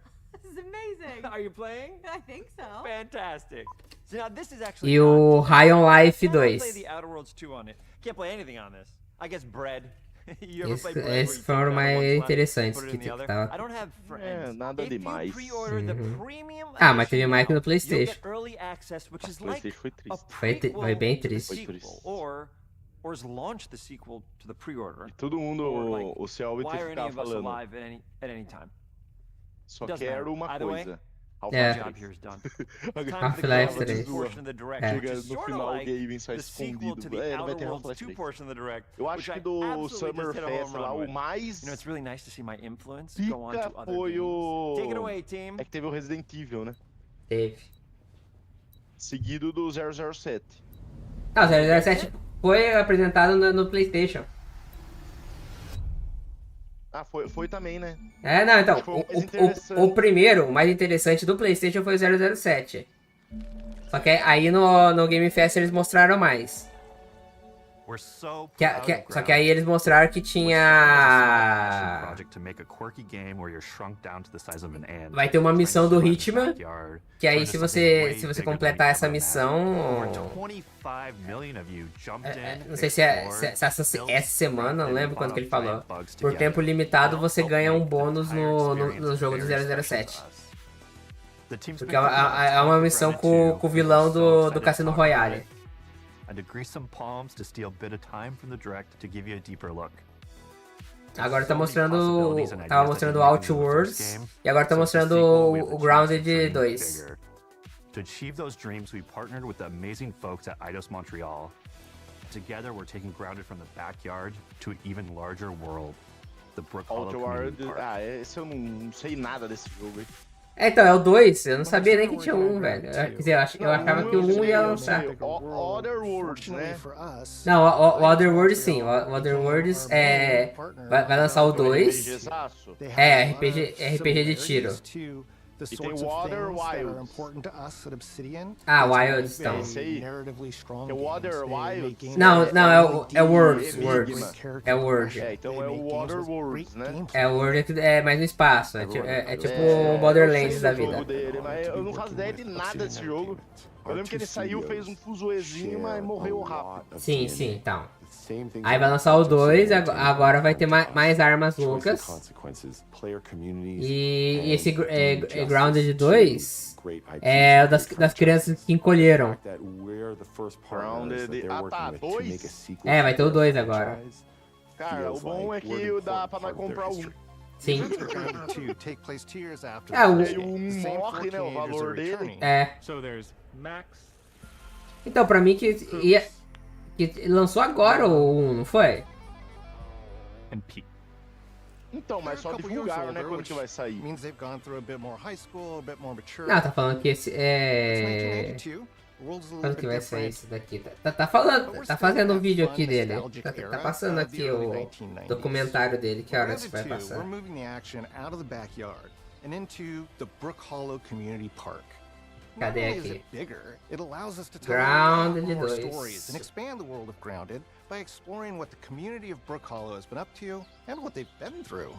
J: Are you playing? I think so.
S: Fantastic. So now this is actually
G: E o High on Life 2.
S: Play the Outer Worlds 2 on it. Can't play anything on this. I guess Bread. You ever play Bread?
G: Esses foram mais interessantes que tava.
S: I don't have friends.
K: Nada demais.
G: Ah, mas teve mais que no PlayStation.
K: PlayStation foi triste.
G: Foi bem triste.
S: Or launch the sequel to the pre-order.
K: Todo mundo, o Selby ficava falando.
S: At any time.
K: Só quero uma coisa.
G: Half-Life 3.
K: Chega no final o game sai escondido. Ele vai ter Half-Life 3. Eu acho que do Summer Fest lá, o mais pica foi o... É que teve o Resident Evil, né?
G: Teve.
K: Seguido do 007.
G: Ah, o 007 foi apresentado no PlayStation.
K: Ah, foi também, né?
G: Não, então, o primeiro, o mais interessante do PlayStation foi o 007. Só que aí no Game Fest eles mostraram mais. Só que aí eles mostraram que tinha... Vai ter uma missão do Hitman, que aí se você completar essa missão... não sei se é essa semana, não lembro quando que ele falou. Por tempo limitado você ganha um bônus no jogo do 007. Porque é uma missão com o vilão do Cassino Royale. Agora tá mostrando... Tava mostrando Outworlds. E agora tá mostrando o Grounded 2.
M: To achieve those dreams, we partnered with the amazing folks at Eidos Montreal. Together, we're taking Grounded from the backyard to an even larger world. The Brook Hollow Community Park.
K: Esse eu não sei nada desse jogo, hein?
G: Então, é o 2. Eu não sabia nem que tinha um, velho. Quer dizer, eu achava que o 1 ia lançar.
K: Other Worlds, né?
G: Não, o Other Worlds sim. O Other Worlds vai lançar o 2. RPG de tiro.
K: E tem o Other Wilds.
G: Ah, Wilds, então.
K: É o Other Wilds.
G: Não, é o Worlds. É o World.
K: Então é o Other Worlds, né?
G: É o World é mais no espaço. É tipo o Borderlands da vida.
K: Mas eu não faço ideia de nada desse jogo. Eu lembro que ele saiu, fez um fuzuezinho, mas morreu rápido.
G: Sim, então. Aí vai lançar o 2, agora vai ter mais armas loucas. E esse Grounded 2 é das crianças que encolheram.
K: Grounded... Ah, tá, 2?
G: Vai ter o 2 agora.
K: Cara, o bom é que dá pra nós comprar um.
G: Sim.
K: Um morre, né? O valor dele.
G: Então, pra mim que lançou agora o 1, não foi?
K: Então, mas só divulgaram, né? Quando que vai sair?
G: Não, tá falando que esse quando que vai sair esse daqui? Tá fazendo um vídeo aqui dele. Tá passando aqui o documentário dele. Que horas vai passar? Cadê aqui? Grounded 2.
N: And expand the world of Grounded by exploring what the community of Brook Hollow has been up to and what they've been through.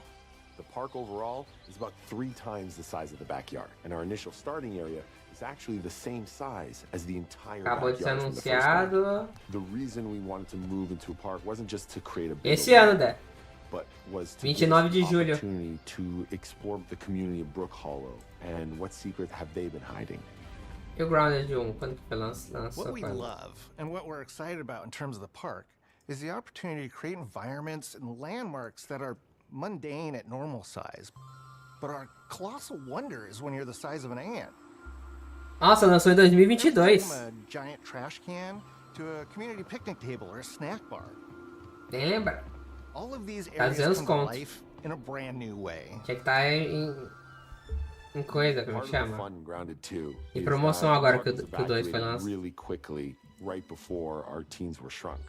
O: The park overall is about 3 times the size of the backyard, and our initial starting area
L: is actually the same size as the entire
G: Acabou de ser
L: backyard from the first game.
G: anunciado.
L: The reason we wanted to move into a park wasn't just to create a
G: Esse ano, Dé.
L: but was to
G: 29 de
L: give us an
G: julho.
L: opportunity to explore the community of Brook Hollow and what secrets have they been hiding.
G: E o Grounded 1, quando que foi lançado?
N: What we love and what we're excited about in terms of the park is the opportunity to create environments and landmarks that are mundane at normal size, but are colossal wonders when you're the size of an ant.
G: Nossa, lançou em 2022.
N: From a giant trash can to a community picnic table or a snack bar.
G: Nem lembra.
N: All of these
G: Tá
N: areas
G: 200
N: come to
G: conto.
N: life in a brand new way.
G: Tinha que estar em coisa, como
L: Part of
G: chama?
L: the fun in Grounded 2
G: Em
L: is
G: promoção
L: that
G: agora
L: the
G: que
L: park
G: o 2 foi
L: was
G: lançado.
L: really quickly right before our teens were shrunk.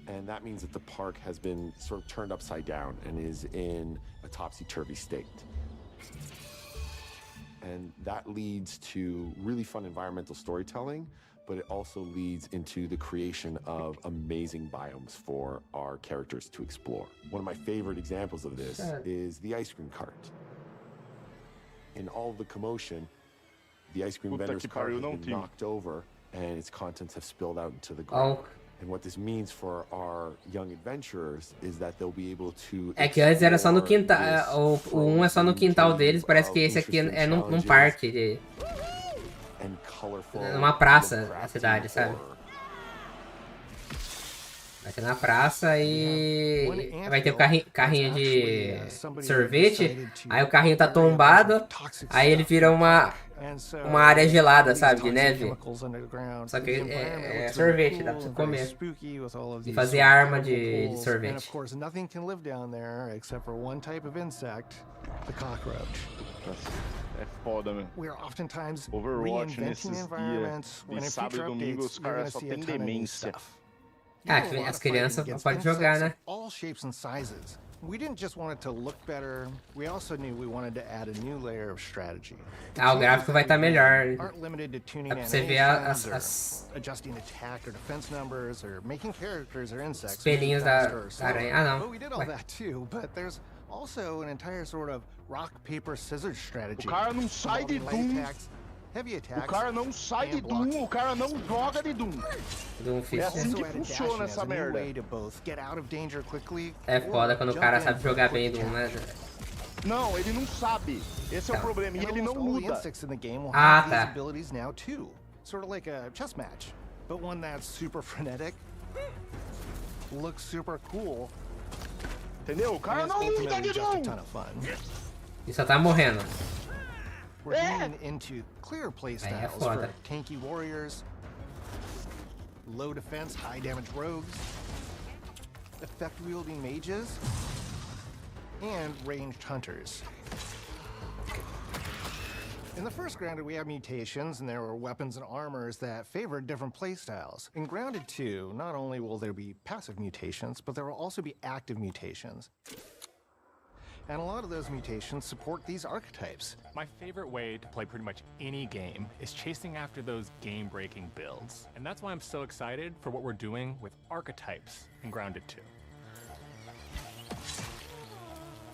L: And that means that the park has been sort of turned upside down and is in a topsy-turvy state. And that leads to really fun environmental storytelling, but it also leads into the creation of amazing biomes for our characters to explore. One of my favorite examples of this is the ice cream cart. In all of the commotion, the ice cream vendor's cart has been knocked over and its contents have spilled out into the ground. And what this means for our young adventurers is that they'll be able to
G: É que antes era só no quintal, o 1 é só no quintal deles, parece que esse aqui é num parque, numa praça da cidade, sabe? Vai ser na praça e vai ter o carrinho de sorvete, aí o carrinho tá tombado, aí ele vira uma área gelada, sabe, de neve. Só que é sorvete, dá pra você comer. E fazer arma de sorvete.
N: Of course, nothing can live down there except for one type of insect, the cockroach.
K: É foda, meu.
N: We're oftentimes
K: Overwatch
N: reinventing
K: nesses
N: environments when
K: de
N: in
K: sábado e
N: future
K: domingo os
N: updates you're
K: caras
N: gonna
K: só
N: see a
K: tem
N: ton of new
K: demência.
N: stuff.
G: As crianças podem jogar, né?
N: All shapes and sizes. We didn't just want it to look better, we also knew we wanted to add a new layer of strategy.
G: O gráfico vai estar melhor.
N: Aren't limited to tuning
G: Dá pra você ver
N: animations or adjusting attack or defense numbers or making characters or insects
G: pelinhos da aranha. Ah, não.
N: But we did all that too, but there's also an entire sort of rock, paper, scissors strategy.
K: O cara não sai de Doom. O cara não sai de Doom, o cara não joga de Doom. É assim que funciona essa merda.
G: É foda quando o cara sabe jogar bem Doom, né?
K: Não, ele não sabe. Esse é o problema, e ele não muda.
G: Ah, tá.
N: Sort of like a chess match, but one that's super frenetic, looks super cool.
K: Entendeu? O cara não muda de Doom.
G: E só tá morrendo.
N: We're moving into clear playstyles for tanky warriors, low defense, high damage rogues, effect-wielding mages, and ranged hunters. In the first Grounded, we have mutations, and there were weapons and armors that favored different playstyles. In Grounded 2, not only will there be passive mutations, but there will also be active mutations. And a lot of those mutations support these archetypes.
O: My favorite way to play pretty much any game is chasing after those game-breaking builds. And that's why I'm so excited for what we're doing with archetypes in Grounded 2.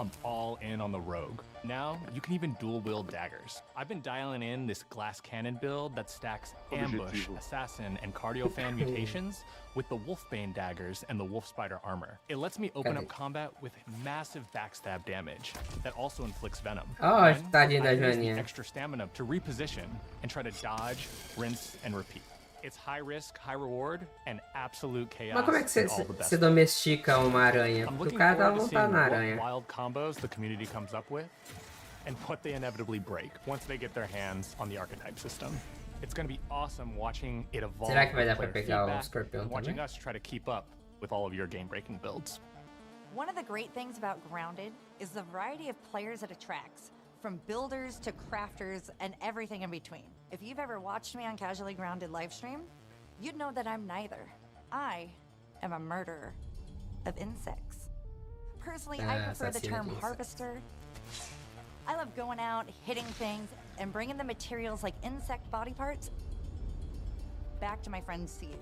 O: I'm all in on the rogue. Now, you can even dual-wield daggers. I've been dialing in this glass cannon build that stacks ambush, assassin, and cardio fan mutations with the Wolfbane daggers and the Wolf Spider armor. It lets me open up combat with massive backstab damage that also inflicts venom.
G: Oh, tadinha da
O: I use the
G: Joaninha.
O: extra stamina to reposition and try to dodge, rinse, and repeat. It's high risk, high reward, and absolute chaos.
G: Mas como é que
O: in all the best
G: você domestica uma aranha?
O: I'm
G: Porque
O: looking
G: o cara tá
O: forward to
G: montado
O: seeing
G: na
O: what
G: aranha.
O: wild combos the community comes up with and what they inevitably break once they get their hands on the archetype system. It's going to be awesome watching it evolve.
G: Será que vai dar
O: with
G: pra
O: player
G: pegar o
O: feedback
G: escorpião
O: and watching
G: também?
O: us try to keep up with all of your game-breaking builds.
P: One of the great things about Grounded is the variety of players it attracts, from builders to crafters and everything in between. If you've ever watched me on Casually Grounded livestream, you'd know that I'm neither. I am a murderer of insects. Personally, I prefer the term harvester. I love going out, hitting things, and bringing the materials like insect body parts back to my friends to use.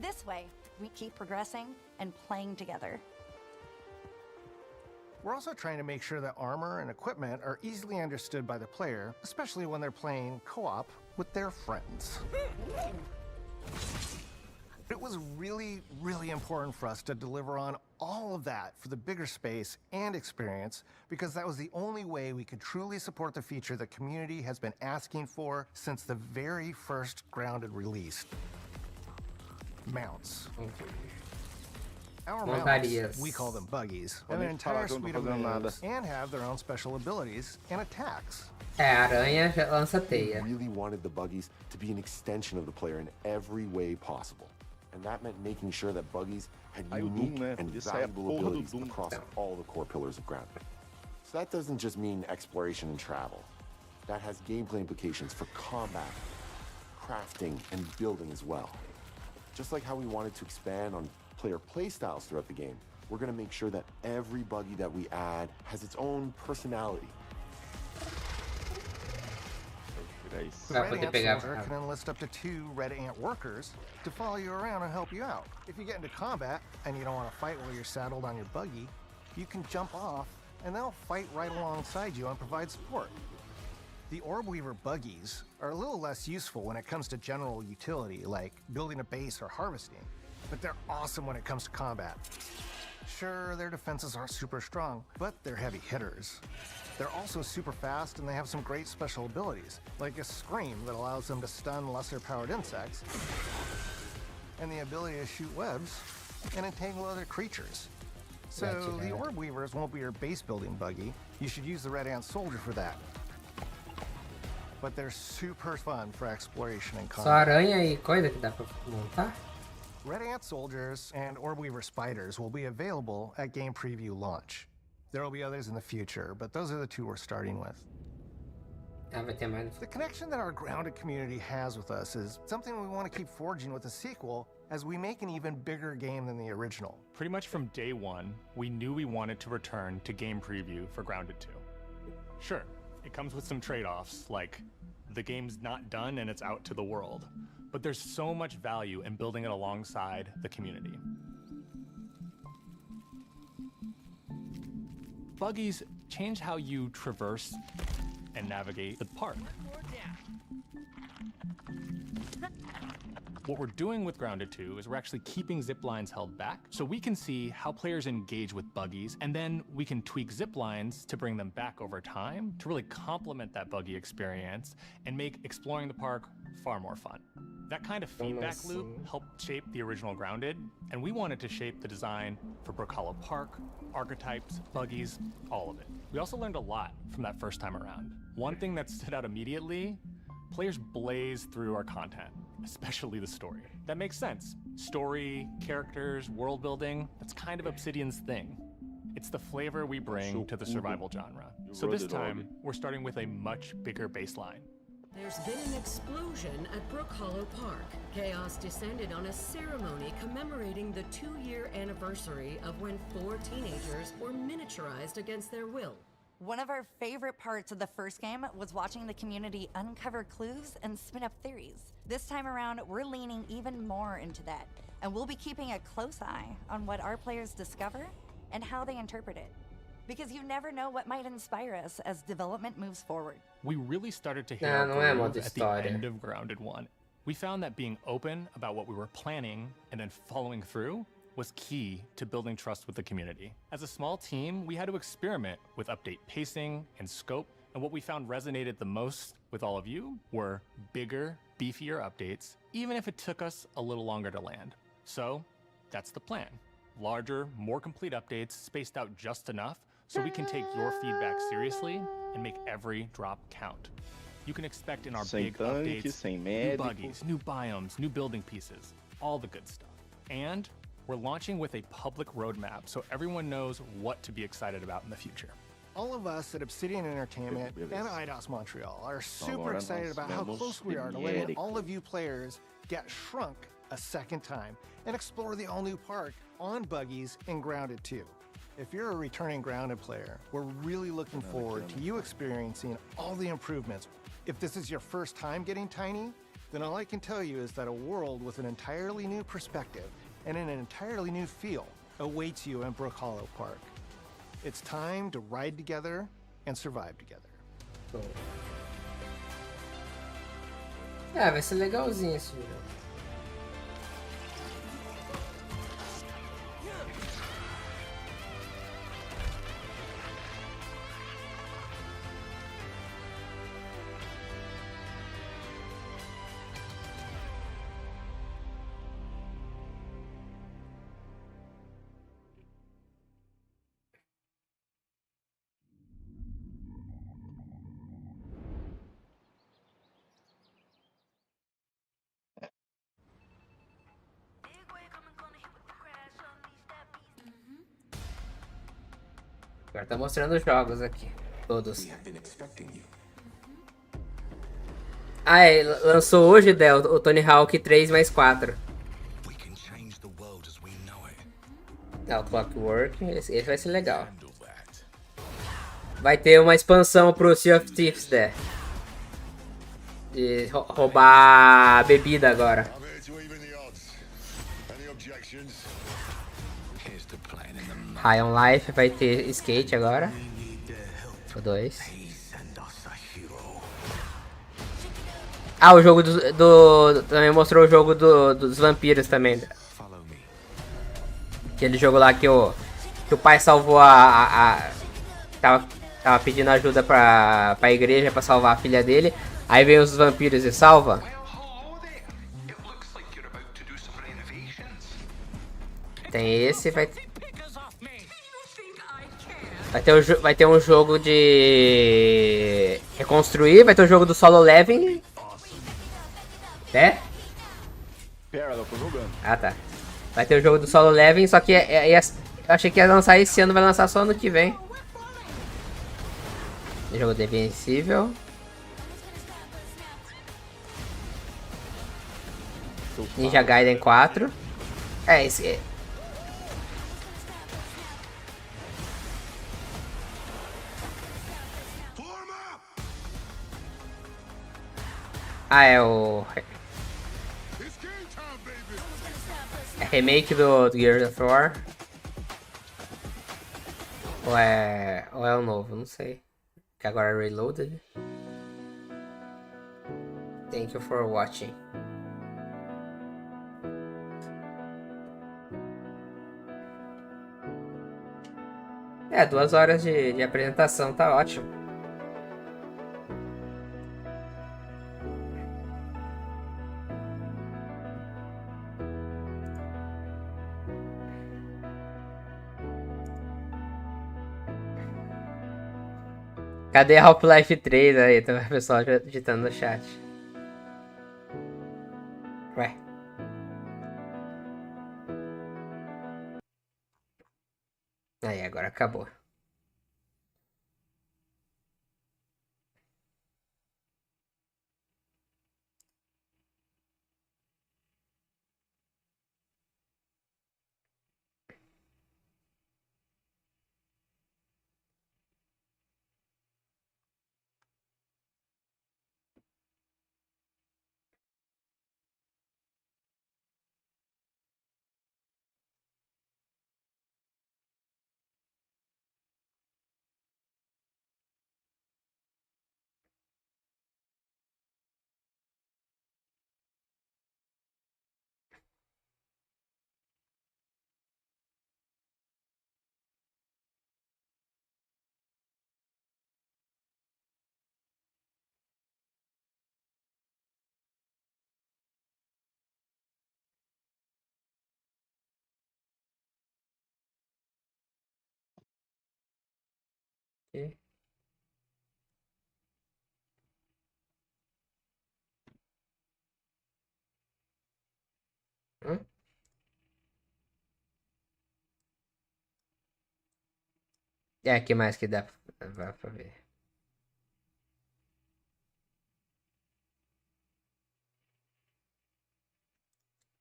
P: This way, we keep progressing and playing together.
N: We're also trying to make sure that armor and equipment are easily understood by the player, especially when they're playing co-op with their friends. It was really, really important for us to deliver on all of that for the bigger space and experience, because that was the only way we could truly support the feature the community has been asking for since the very first Grounded release. Mounts. Our mounts, we call them buggies, have an entire suite of moves and have their own special abilities and attacks.
G: A aranha já lança teia.
L: We really wanted the buggies to be an extension of the player in every way possible. And that meant making sure that buggies had unique and valuable abilities across all the core pillars of Grounded. So that doesn't just mean exploration and travel. That has gameplay implications for combat, crafting, and building as well. Just like how we wanted to expand on player playstyles throughout the game, we're going to make sure that every buggy that we add has its own personality.
N: Red Ant Soldier can enlist up to 2 Red Ant workers to follow you around and help you out. If you get into combat and you don't want to fight while you're saddled on your buggy, you can jump off and they'll fight right alongside you and provide support. The Orb Weaver buggies are a little less useful when it comes to general utility, like building a base or harvesting, but they're awesome when it comes to combat. Sure, their defenses aren't super strong, but they're heavy hitters. They're also super fast, and they have some great special abilities, like a Scream that allows them to stun lesser-powered insects, and the ability to shoot webs and entangle other creatures. So the Orb Weavers won't be your base-building buggy. You should use the Red Ant Soldier for that. But they're super fun for exploration and combat.
G: Só aranha e coisa que dá pra montar?
N: Red Ant Soldiers and Orb Weaver Spiders will be available at Game Preview launch. There will be others in the future, but those are the 2 we're starting with. The connection that our Grounded community has with us is something we want to keep forging with the sequel as we make an even bigger game than the original.
O: Pretty much from day one, we knew we wanted to return to Game Preview for Grounded 2. Sure, it comes with some trade-offs, like the game's not done and it's out to the world, but there's so much value in building it alongside the community. Buggies change how you traverse and navigate the park. What we're doing with Grounded 2 is we're actually keeping zip lines held back so we can see how players engage with buggies, and then we can tweak zip lines to bring them back over time to really complement that buggy experience and make exploring the park far more fun. That kind of feedback loop helped shape the original Grounded, and we wanted to shape the design for Brook Hollow Park, archetypes, buggies, all of it. We also learned a lot from that first time around. One thing that stood out immediately, players blazed through our content, especially the story. That makes sense. Story, characters, world building, that's kind of Obsidian's thing. It's the flavor we bring to the survival genre. So this time, we're starting with a much bigger baseline.
A: There's been an explosion at Brook Hollow Park. Chaos descended on a ceremony commemorating the 2-year anniversary of when 4 teenagers were miniaturized against their will.
P: One of our favorite parts of the first game was watching the community uncover clues and spin up theories. This time around, we're leaning even more into that, and we'll be keeping a close eye on what our players discover and how they interpret it. Because you never know what might inspire us as development moves forward.
O: We really started to hear our groove at the end of Grounded 1. We found that being open about what we were planning and then following through was key to building trust with the community. As a small team, we had to experiment with update pacing and scope, and what we found resonated the most with all of you were bigger, beefier updates, even if it took us a little longer to land. So that's the plan. Larger, more complete updates spaced out just enough so we can take your feedback seriously and make every drop count. You can expect in our big updates, new buggies, new biomes, new building pieces, all the good stuff. And we're launching with a public roadmap so everyone knows what to be excited about in the future.
N: All of us at Obsidian Entertainment and Eidos Montreal are super excited about how close we are to letting all of you players get shrunk a second time and explore the all-new park on buggies in Grounded 2. If you're a returning Grounded player, we're really looking forward to you experiencing all the improvements. If this is your first time getting Tiny, then all I can tell you is that a world with an entirely new perspective and an entirely new feel awaits you in Brook Hollow Park. It's time to ride together and survive together.
G: Cool. Ah, vai ser legalzinho esse jogo. Agora tá mostrando os jogos aqui. Todos. Ah, é, lançou hoje, Del, o Tony Hawk 3+4. Ah, o Clockwork, esse vai ser legal. Vai ter uma expansão pro Sea of Thieves, né? De roubar bebida agora. High on Life vai ter skate agora. O 2. Ah, o jogo também mostrou o jogo dos vampiros também. Aquele jogo lá que o pai salvou tava pedindo ajuda pra igreja pra salvar a filha dele. Aí vem os vampiros e salva. Tem esse, vai ter um jogo de reconstruir, vai ter o jogo do solo leveling. É?
K: Pera, eu tô jogando.
G: Ah, tá. Vai ter o jogo do solo leveling, só que eu achei que ia lançar esse ano, vai lançar só ano que vem. Jogo de Invencível. Ninja Gaiden 4. É, esse... Ah, é o... É remake do Gears of War. Ou é o novo, não sei. Que agora é Reloaded. Thank you for watching. É, 2 horas de apresentação, tá ótimo. Cadê Half-Life 3 aí? Tem o pessoal digitando no chat. Ué. Aí, agora acabou. Okay. É, que mais que dá pra ver?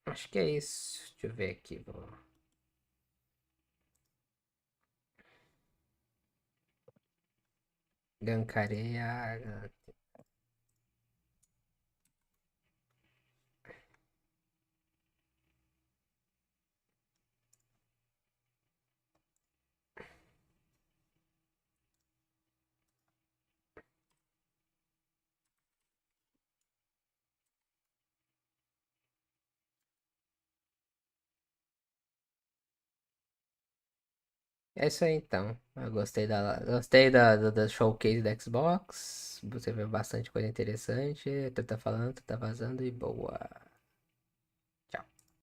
G: Acho que é isso. Deixa eu ver aqui. Gancareia. É isso aí então. Eu gostei da showcase da Xbox. Você viu bastante coisa interessante. Tu tá falando, tu tá vazando e boa.